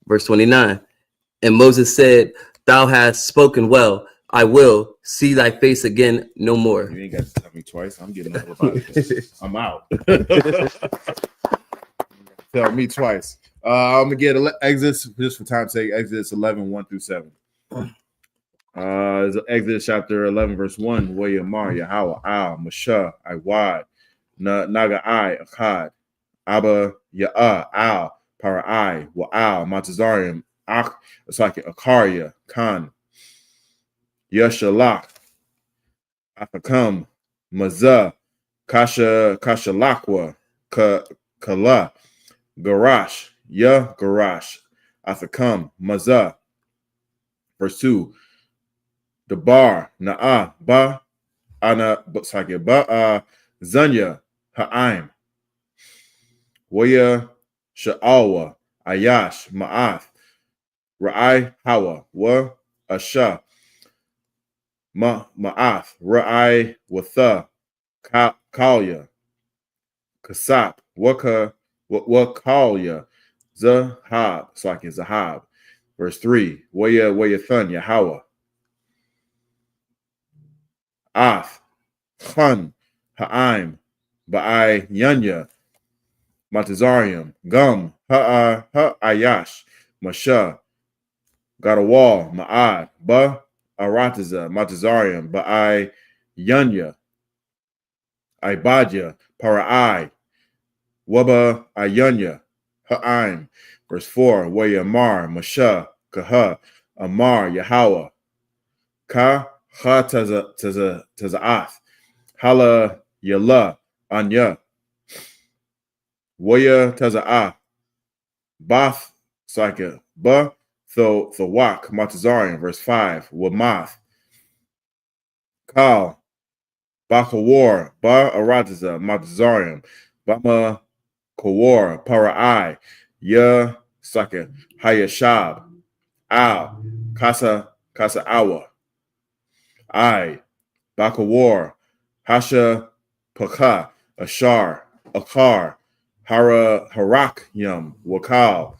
Verse 29. And Moses said, thou hast spoken well. I will see thy face again no more. You ain't got to tell me twice. I'm getting up out of here. I'm out. Tell me twice. I'm gonna get Exodus just for time's sake. Exodus 11, 1-7. Exodus chapter 11, verse 1. Wayamar Yahweh Al Mashah Iwad Naga I Akkad Abba Ya'ah Al Parai Wa Al Matazarium Ak Asaki Akaria Khan Yashalak Afakam Mazah Kashalakwa Kala Garash Ya Garash Afakam Mazah. Verse 2. The bar Na'a Ba Ana Basaki Ba Zanya Ha'im Waya Sha'awa Ayash Ma'ath Ra'ai Hawa Wa Asha Ma'ath Ra'ai Watha Kalya Kasap Waka Kalya Zahab Saki Zahab. Verse 3. Waya Thun Yahweh Af Khan Ha'im Ba'ai Yanya Matazarium Gum Ha'ayash Masha Gadawal Ma'ad Ba Arataza Matazarium Ba'ai Yanya Ibadya Para'ai Waba Ayanya Ha'im. Verse 4. Wayamar Masha Kaha Amar Yahweh Ka Ha Taza'ath Hala Yala Anya Waya Taza'ath Bath Saka Ba Thawak Matazarian. Verse 5. Wamath Kal Bakawar Ba Arataza Matazarian Bama Kawar Para'ai Ya Saka Hayashab Al Kasa Awa I Bakawar Hasha Paka Ashar Akar Harak Yum Wakal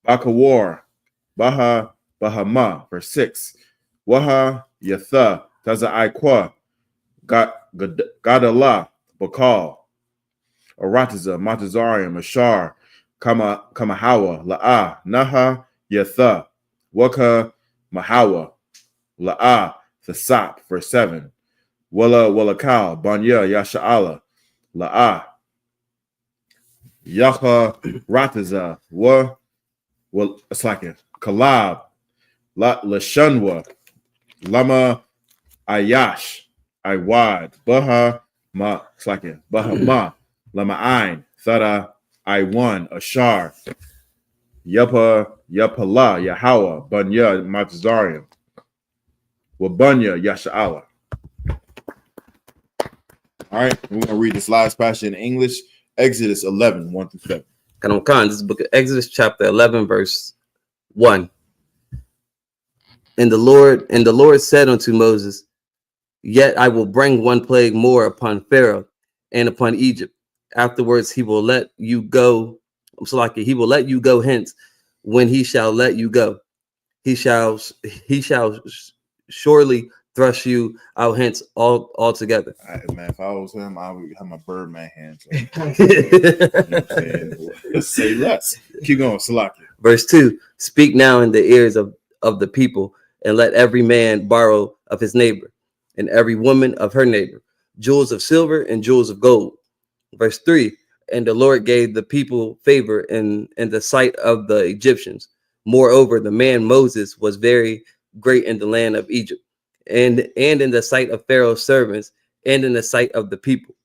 Bakawar Baha Bahama. Verse 6. Waha Yatha Taza Aikwa Gadala Bakal Arataza Matazarium Ashar Kamahawa La'a Naha Yatha Waka Mahawa La'a Thasap. Verse 7. Wala Kal Banya Yasha'ala La'a Yaha Rataza Wa it's like a Kalab La Lashanwa Lama Ayash Iwad Baha Ma it's like a Bahama Lama Ain Thada I1 Ashar Yapala Yahawa Banya Matazarium Wabanya Yasha'ala. All right, we're gonna read this last passage in English. Exodus 11, 1-7. This is book of Exodus chapter 11, verse 1. And the Lord said unto Moses, yet I will bring one plague more upon Pharaoh and upon Egypt. Afterwards he will let you go. He will let you go hence. When he shall let you go, he shall surely thrust you out hence altogether. Man, if I was him, I would have my Birdman hands up. You know what I'm saying? Let's say less. Keep going, Salaki. Verse 2, speak now in the ears of the people, and let every man borrow of his neighbor, and every woman of her neighbor, jewels of silver and jewels of gold. Verse 3, and the Lord gave the people favor in the sight of the Egyptians. Moreover, the man Moses was very great in the land of Egypt, and in the sight of Pharaoh's servants, and in the sight of the people.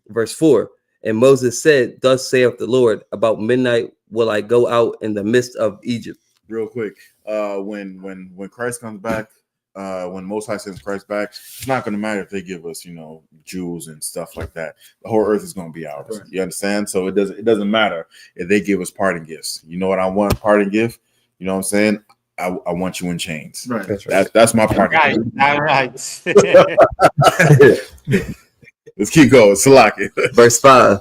Verse 4, and Moses said, thus saith the Lord, about midnight will I go out in the midst of Egypt. Real quick, when Christ comes back, when Most High sends Christ back, it's not going to matter if they give us, jewels and stuff like that. The whole earth is going to be ours. Right. You understand? So it doesn't matter if they give us parting gifts. You know what I want? Parting gift. You know what I'm saying? I want you in chains. Right. That's my parting gift. All right. Let's keep going. Salaki. Verse 5,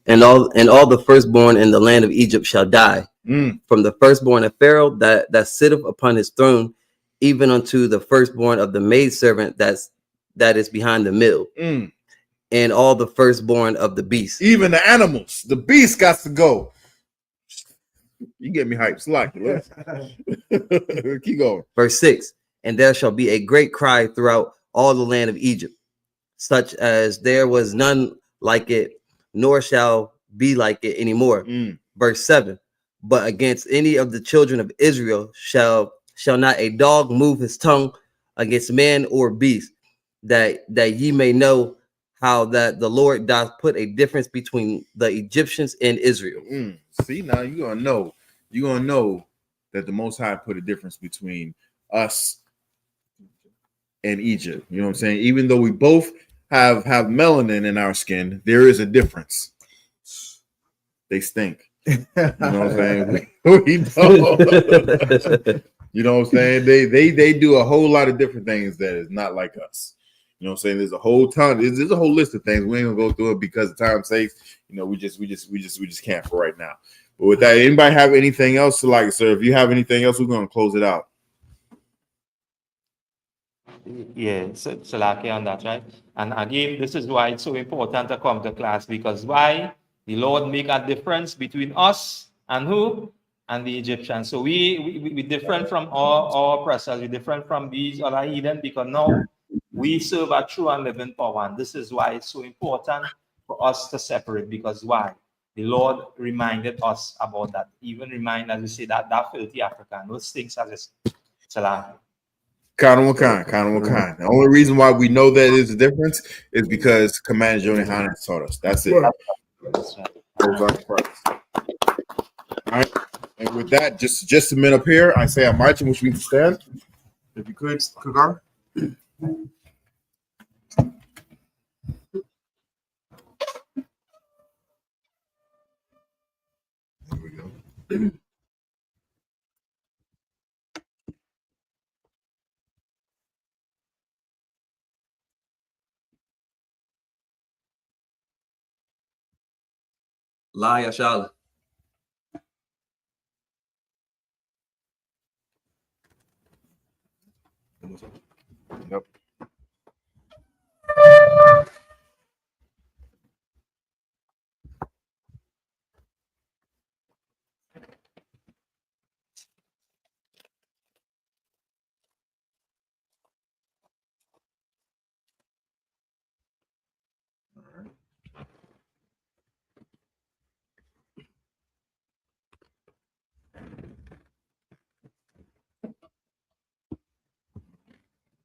and all the firstborn in the land of Egypt shall die, from the firstborn of Pharaoh that sitteth upon his throne, even unto the firstborn of the maidservant that is behind the mill, and all the firstborn of the beast. Even the animals, the beast got to go. You get me hyped. Salaki. Let's keep going. Verse 6, and there shall be a great cry throughout all the land of Egypt, such as there was none like it, nor shall be like it anymore. Verse 7, but against any of the children of Israel shall not a dog move his tongue against man or beast, that ye may know how that the Lord doth put a difference between the Egyptians and Israel. See, now you're gonna know that the Most High put a difference between us and Egypt. You know what I'm saying? Even though we both have melanin in our skin, there is a difference. They stink. You know what I'm saying? We don't. You know what I'm saying? They do a whole lot of different things that is not like us. You know what I'm saying? There's a whole ton. There's a whole list of things. We ain't gonna go through it because of time's sake. We just can't for right now. But with that, anybody have anything else to like, sir? If you have anything else, we're gonna close it out. Yeah, so lucky on that, right? And again, this is why it's so important to come to class, because why? The Lord make a difference between us and who? And the Egyptians. So we different from our oppressors. We different from these other heathen, because now we serve a true and living power. And this is why it's so important for us to separate, because why? The Lord reminded us about that. Even remind, as we say, that filthy African, those things as it's Salam. Kind of kind. The only reason why we know that is a difference is because Commander YAHANNA has taught us. That's it. That's right. All right. And with that, just a minute up here, I say I'm marching, which means to stand. If you could, Kagar. There we go. Lie, SHALAM. Yep.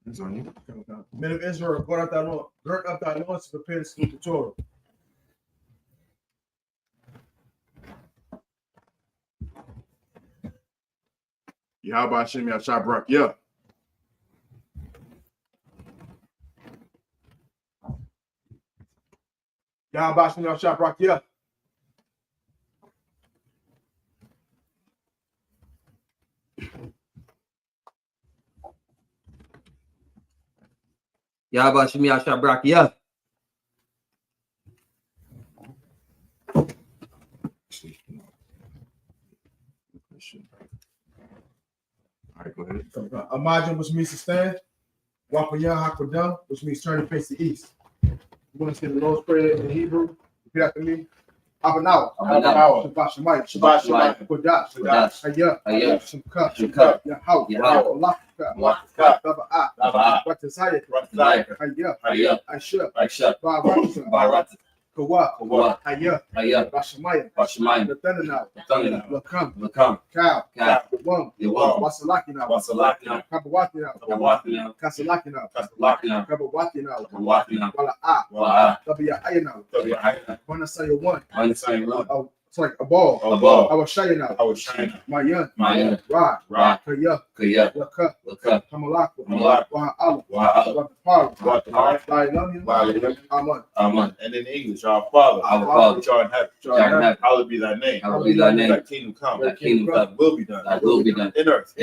It's on you. Men of Israel, girt up thy loins to prepare to salute the Torah. Yahweh Hashem Yashabrak. Yeah. Yahweh Hashem Yashabrak. Yeah. Yahweh Hashem Yashabrak. Yeah. All right, go ahead. Imagine which means to stand. Wapayah Hakodam, which means turn to face the east. You want to say the Lord's Prayer in Hebrew? Repeat after me. Abanaw, Shabbat Shemayim, Kodash, I.S.U.P.K, Yahweh, I.S.U.P.K, Kawa, Bashamayim, Lakam, Cow, Wasalakina, Kabawatina, Kasalakina, Kabawatina, Wala, Tabiayana, Wanasaya one. It's like a ball. I was shining out. My young. Rod. Kaya. Laka. Hamalak. Amen. And in English, our Father, which art in heaven, hallowed be thy name. Thy kingdom come. Thy will be done. In earth.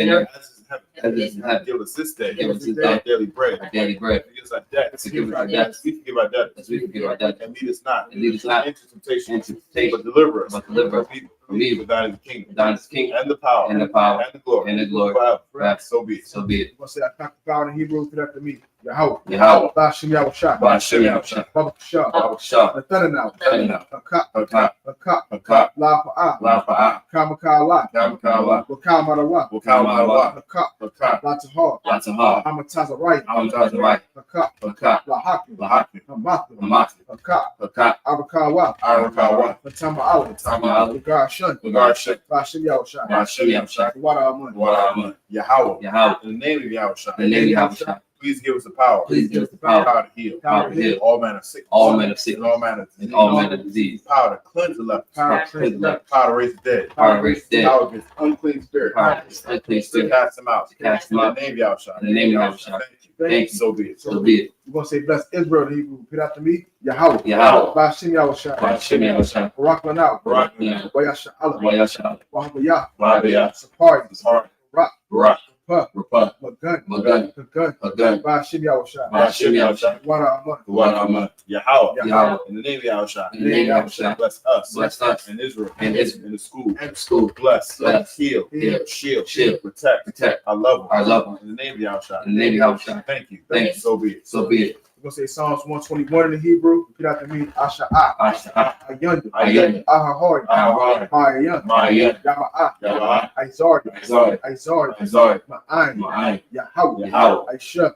As it is in heaven. Give us this day our daily bread. Forgive us our debts. We forgive our debtors. And lead us not into temptation, but deliver us from evil. Thine is the kingdom, and the power, and the glory, forever. So be it. I'm gonna say I talk about in Hebrew for that to me. Yahweh. Bashim Yahushua. Baba Kashah. Nathanael. Akak. La Kamakala. Wakal Marawa. Latahar. Amataza right. Akak. Lahaki. Akak. Abakawa. Matama Ali. Garshun. Bashim Yahushua. Wada Yahweh. In the name of Yahushua. Please give us the power. Power to heal. All manner of sickness. And all manner of disease. Power to cleanse the leper. Power to raise the dead. Power against unclean spirit. To cast them out. In the name of Yahushua. Thank you. So be it. You're going to say, bless Israel in Hebrew. Repeat after me. Yahweh. Bashim Yahushua. Barak Lanao. Wayasha Allah. Wahabaya. Sapari. Rak. Magun. Bashim Yahushua. Wada Yahweh. In the name of Yahushua. Bless us. And Israel. In the school. Bless. Heal. Shield. Protect. I love them. In the name of Yahushua. Thank you. So be it. We're going to say Psalms 121 in the Hebrew. Repeat after me. Asha'a. Ayunda. Ahahori. Ma'ayan. Yama'a. Izard. Ma'ayin. Yahweh. I.S.U.P.K.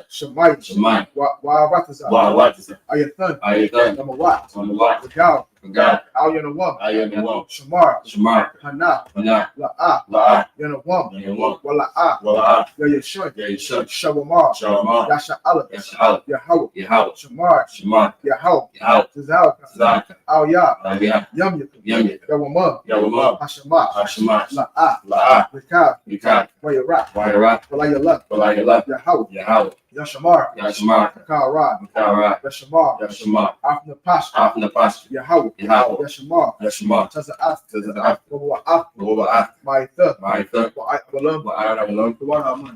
Shemayim. Wa'aratazah. Ayathan. Namawat. Al Yanawam. Shamar. Hana. La'a. Yanawam. Wala'a. Yayashun. Shawamar. Yasha Allah. Yahweh. Shamar. Yahweh. Tazalka. Al Yam. Yawamam. Hashama. La'a. Rikab. Wayarat. Walayalak. Yahweh. Yashamar. Kakarad. Yashamar. Afna Pasha. Yahweh. Yashamar. Taza'af. Waba'af. Ma'itha.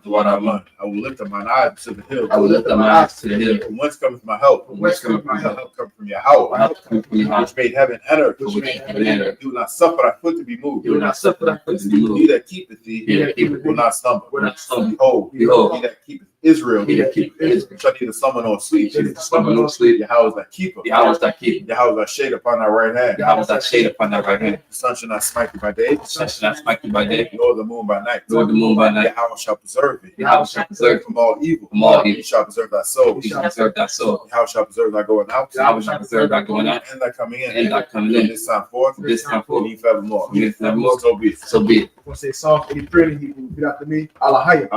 Wa'alam. I will lift up mine eyes to the hill. From whence cometh my help? My help comes from Yahweh. Which made heaven and earth. Do not suffer thy foot to be moved. He that keepeth thee will not stumble. Behold, he that keepeth Israel shall neither slumber nor sleep. Yahweh is thy keeper. Yahweh is thy shade upon thy right hand. The sun shall not smite thee by day. Nor the moon by night. Yahweh shall preserve thee. From all evil. He shall preserve thy soul. Yahweh shall preserve thy going out. And thy coming in. From this time forth. And even forevermore. So be it. We'll say Psalm 83 in Hebrew. Repeat after me. Alahaya.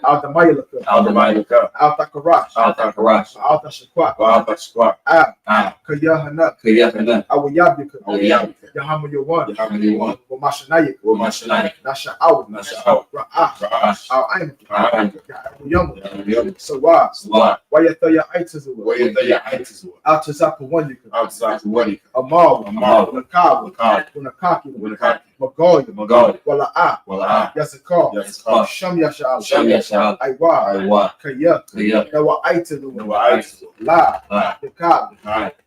Al Damayalaka. Al Takarash. Al Tashakwak. Kayahanna. Awiyabika. Yahamma Yawan. Wamashanayik. Nasha Awu. Ra'ah. Al Aim. Yum. Sawa. Wayataya Aitazua. Al Tazapawanyika. Amal. Unakaki. Magoya. Wala'a. Yasakar. Sham Yasha'al. Aywa. Kaya. Nawa Aitazua. La. Dekab.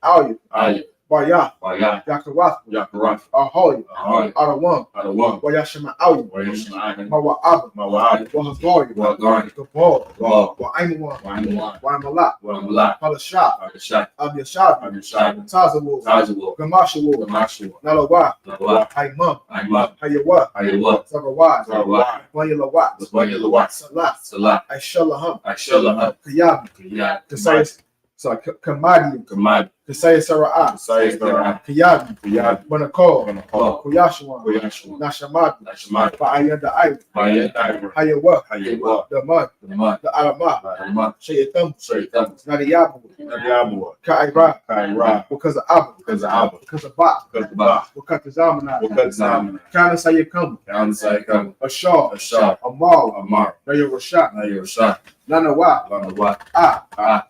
Ayu. Waya, Waya, Yakarath, Yakarath, Ahoy, Ahoy, Adawan, Adawan, Wayashima Awi, Wayashima, Mawa Mawa, Wahagori, Wahagori, Gabor, Gabor, Waimawan, Waimawan, Waimalak, Waimalak, Palashah, Abishai, Abiyashab, Abishai, Tazawu, Tazawu, Gamashawu, Gamashu, Nalawa, Lawa, Haimam, Aimam, Hayawa, Ayawa, Zawawad, Zawawad, Wanyalawat, Wanyalawat, Salah, Salah, I-Shalaham, I-Shalaham, Kayab, Kiyad, Kasayas, Kamadi, Kamad, Kasayas Sara'ah, Kasayas Sara'ah, Kayab, Kiyad, Banakol, Banakol, Kuyashwan, Kuyashwan, Nashamad, Nashamad, Ba'ayanda Ay, Bayat Iver, Hayawa, Hayawa, the Mud, the Mud, the Alamah, Alamah, Shayatam, Shaitan, Nadiyabu, Nadiyabu, Kaira, Kaira, because of Abu, because of Abba, because of Ba, because of Ba, because of Zamana, because of Zamana, Kana Sayakam, Down Saikam, Ashar, Ashar, Amal, Amar, Naya Rashad, Nayosha, Nanawa, Lanawa,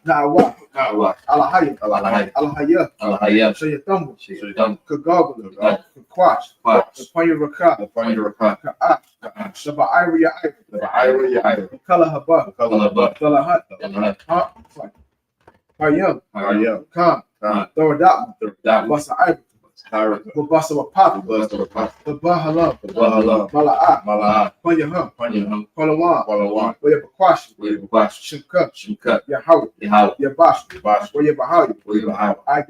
Na'awa, Nawa, Alahaya, Alahai, Alahaya, Alahayab, Shayatam, Shaitan, Kagabal, Kagab, Kakwash, Kwash, Panya Raka, Apanyaraka, Ka'ah, Shaba Iria, the Ira, Ira, Kalahaba, Kalaba, Dalahat, Dalahat, Hayam, Hayam, Khan, Khan, Thoradap, that was Basa Iria, Tyraka, Babasa Wapap, Blessed of Papa, the Bahalam, the Bahala, Mala'at, Malaha, Panyaham, Panyaham, Palawan, Palawan, Wayabakwash, Wabash, Shimka, Shimkat, Yahweh, Yahweh, Yabash, Bash, Wayabahawi, Wabahaw, Aya,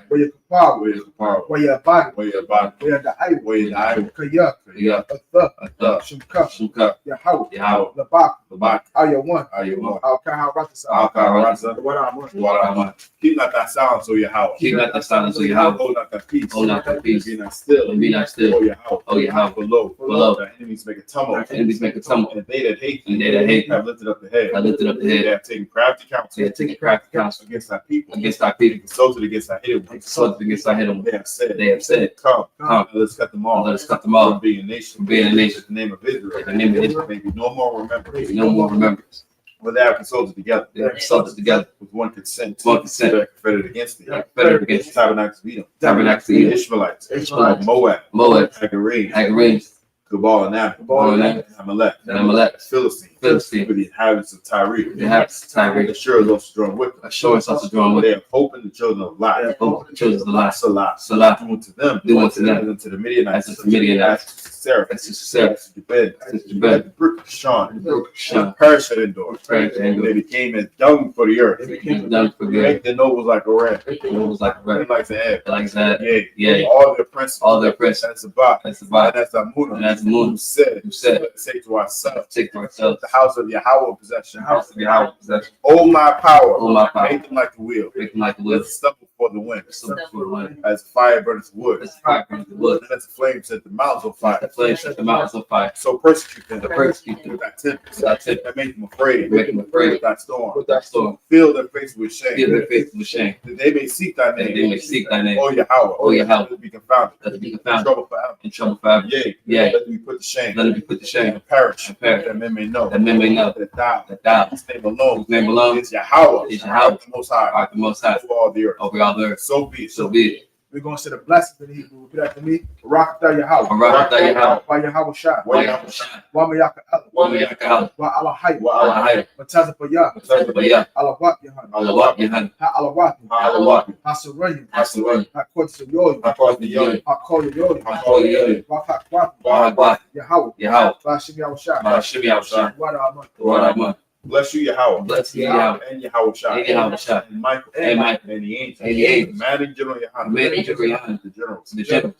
Wayakapaw, Wayakapaw, Wayabad, Wayabad, Wayadai, Wayadai, Kaya, Kaya, Atha, Atha, Shimka, Shimkat, Yahweh, Yahweh, Labak, Labak, Ayawan, Ayawan, Al-Kaharatasa, Al-Kaharasa, Waraman, Waraman. Keep not that silence, O Yahweh. Keep not that silence, O Yahweh. Hold not that peace. Hold not that peace. Be not still. And be not still. O Yahweh. O Yahweh. Below. Below. Thy enemies make a tumult. Thy enemies make a tumult. And they that hate thee. And they that hate thee have lifted up the head. have lifted up the head. They have taken crafty counsel. They have taken crafty counsel against thy people. against thy people. Consulted against thy hidden ones. Consulted against thy hidden They ones. have said. They have said, Come. Come. Let us cut them off. Let us cut them off. From being a nation. From being a nation. In the name of Israel. In the name of Israel. May be no more remembrance. No more remembrance. But they have consulted together. They have consulted together with one consent. One consent. They have confederate against thee. confederate against Tabernacles of Edom. Tabernacles of The Edom. Ishmaelites. Ishmaelites. Moab. Moab. Hagarenes. Hagarenes. Cabal and Ammon. Cabal and Ammon. Amalek. And Amalek. Philistine. Philistine. For the inhabitants of Tyre. The inhabitants of Tyre. Assure us also drawn with them. Assure us also drawn with They them. have hope in the children of light. They have hope in the children of light. Salah. Salah. Do unto them. Do unto them. As unto the Midianites. As unto the Midianites. As to Sarah. As to Sarah. As to Jabed. As to Jabed. The brook of Sean. The brook of Sean. Perished at Endor. Perished at Endor. They became as dung for the earth. They became done for good. Make the nobles like a rat. It was like a They red. like the air. Like that. Yea. Yea. All their princes. All their princes. That's about. That's about. That's Amunah. And that's Amunah. Who said. Who said. Say to ourselves. Take for ourselves. The house of Yahweh possession. The house of Yahweh possession. Oh my power. Oh my power. Make them like the wheel. Make them like the Let wood. the stubble for the wind. So for the wind. As fire burneth wood. As fire burns the wood. And as the flame set the mountains on fire. The flame set the mountains on fire. So persecute them. To persecute them. With thy tempest. Thy tempest. And make them afraid. Make them afraid. With thy storm. With thy storm. Fill their face with shame. Fill their faces with shame. That they may seek thy That name. they may seek thy name. Oh Yahweh. Oh Yahweh. Let it be confounded. Let it be In confounded. trouble forever. In trouble forever. Yea. Yea. Let it be put to shame. Let it be put to shame. And perish. And perish. That men may know. That men may know. That thou. That thou. His name alone. Whose name alone. Is Yahweh. Is Yahweh. The Most High. Art the most high. Over all the earth. Over all the earth. So be it. So be it. We're going to say the blessings in Hebrew. Repeat after me. Barakatah Yahweh. Barakatah Yahweh. Wa Yahweh Shai. Wa Yahweh Shai. Wa Mayaka El. Wa Mayaka El. Wa Alahai. Wa Alahai. Wa Tazapayah. Tazapayah. Alawat Yahan. Alawat Yahan. Ha Alawat. Alawat. Ha Surayim. Hasurayim. Ha Kodsayoy. Hakodayoy. Ha Koyayoy. Hakodayoy. Wa Hakwat. Wahagwa. Yahweh. Yahweh. Wa Shim Yahweh Shai. Barashim Yahushua. Wa Rahman. Warahman. Bless you, Yahweh. Bless you, Yahweh. And Yahweh Shai. And Yahweh Shai. And Michael. And Michael. And the angels. And the angels. Commanding General Yohanan. Commanding General Yohanan. The generals. The generals.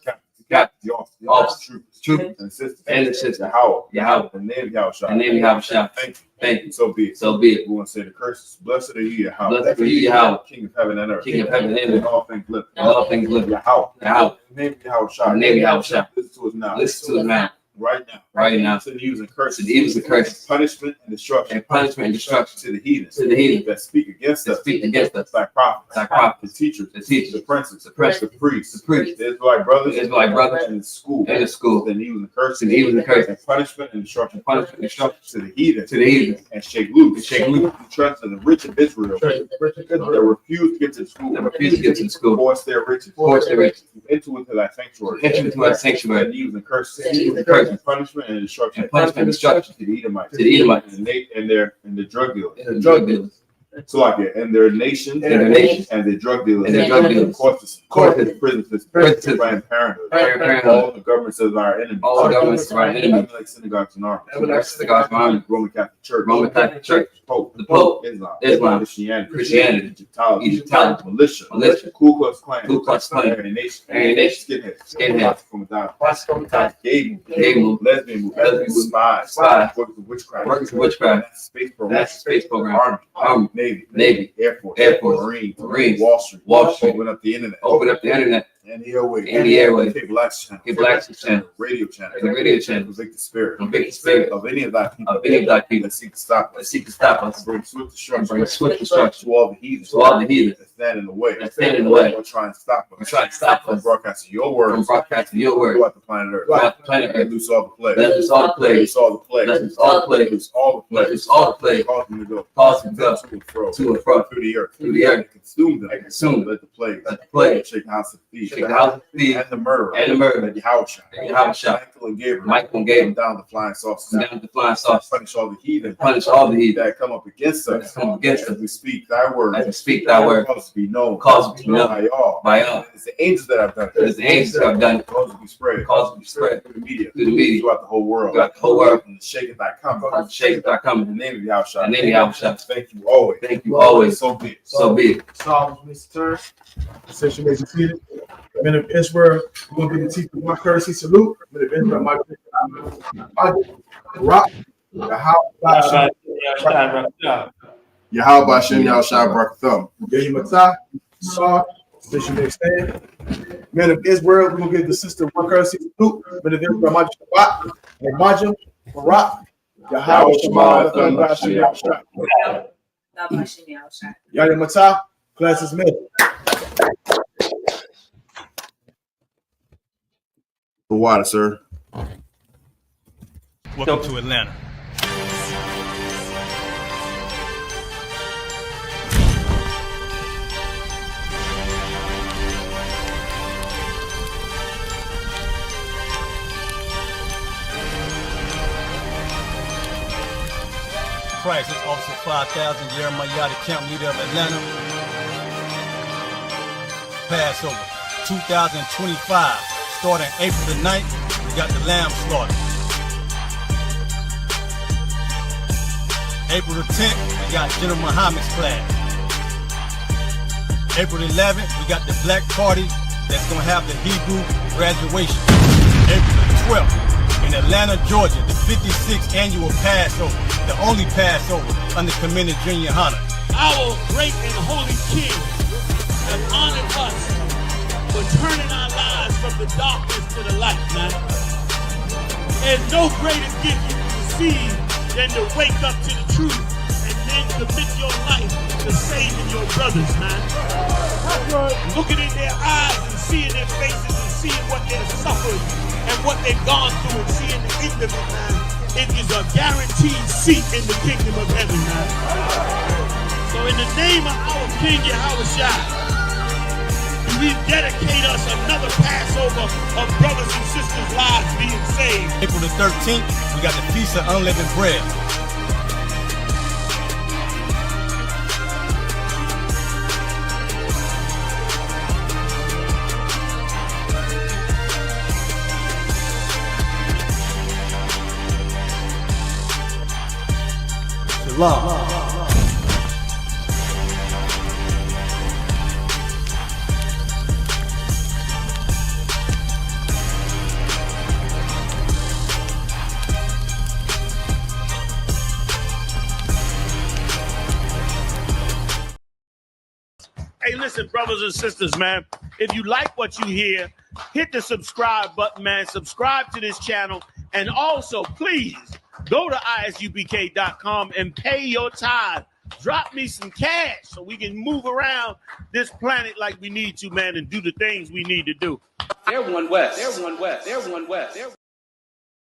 Captains. The officers. Officers. Troopers. And assistants. And assistants. Yahweh. Yahweh. The name of Yahweh Shai. The name of Yahweh Shai. Thank you. Thank you. So be it. So be it. We want to say the curses. Blessed are you, Yahweh. Blessed are you, Yahweh. King of heaven and earth. King of heaven and And earth. all things living. And all things living. Yahweh. Yahweh. The name of Yahweh Shai. The name of Yahweh Shai. Listen to us now. Listen to us now. Right now. Right now. To the evils and curses. To the evils and curses. Punishment and destruction. And punishment and destruction. To the heathens. To the heathens. That speak against That us. speak against us. Thy prophets. Thy prophets. The teachers. The teachers. The princes. The princes. The priests. The priests. The Israelite brothers. The Israelite brothers. And the school. And the school. The evils and curses. To the evils and curses. And punishment and destruction. Punishment and destruction. To the heathens. To the heathens. And shake loose. And shake loose. The trust of the rich of Israel. That refuse to get to the school. That refuse to get to the school. Force their riches. Force their riches. Into thy sanctuary. Enter into our sanctuary. And evils and curses. And evils and curses. And punishment and destruction. And punishment and destruction. To the Edomites. To the Edomites. And the drug dealers. And the drug dealers. So like and their nations and their drug dealers courts, prison systems, Planned Parenthood, all the governments of our enemies, like synagogues and armies, Roman Catholic Church, Pope, Islam, Christianity, Egyptology, militia, Ku Klux Klan, Aryan Nation, Skinheads, gay lesbian spies, workers of witchcraft, space program, Army, Navy, Air Force, Marine, Wall Street, open up the internet, and the airways, Black channel, radio channel, convict the spirit of any of thy people that seek to stop us, bring swift destruction to all the heathens that stand in the way, or try and stop us, from broadcasting your word throughout the planet Earth, and loose all the plagues, cause them to go to and fro through the earth, and consume them, let the plague shake the house of thieves, and the murderer, that Yahawashi, Michael and Gabriel down the flying saucers, punish all the heathen that come up against us, as we speak thy word, cause it to be known by all. It's the angels that have done it. Cause it to be spread through the media, throughout the whole world, and shake it thy coming, in the name of Yahawashi. Thank you always. So be it. Psalms, Mr. Turn. Session is seated. Men of Israel, we're going to give the teacher one courtesy salute. Men of Israel, my rock. Yahweh Hashem Yahushua Barakatham. Yahimata, Saw, station next stand. Men of Israel, we're going to give the sister one courtesy salute. Men of Israel, my rock. Majah, Barak. Yahweh Shema, Yahushua. Yahimata, class is made. The water, sir. Welcome to Atlanta. Christ is Officer 5000, Jeremiah, the camp leader of Atlanta. Passover 2025, starting April the 9th, we got the lamb slaughter. April the 10th, we got General Muhammad's class. April the 11th, we got the black party that's gonna have the Hebrew graduation. April the 12th, in Atlanta, Georgia, the 56th annual Passover, the only Passover under Commander Junior YAHANNA. Our great and holy King has honored us for turning our lives from the darkness to the light, man. There's no greater gift you can receive than to wake up to the truth and then commit your life to saving your brothers, man. Looking in their eyes and seeing their faces and seeing what they've suffered and what they've gone through and seeing the end of it, man. It is a guaranteed seat in the kingdom of heaven, man. So in the name of our King Yahawashi, we dedicate us another Passover of brothers and sisters' lives being saved. April the 13th, we got the Feast of Unleavened Bread. Shalom. Hey, listen, brothers and sisters, man, if you like what you hear, hit the subscribe button, man. Subscribe to this channel. And also, please, go to ISUPK.com and pay your tithe. Drop me some cash so we can move around this planet like we need to, man, and do the things we need to do. They're one West. They're one West. They're one West.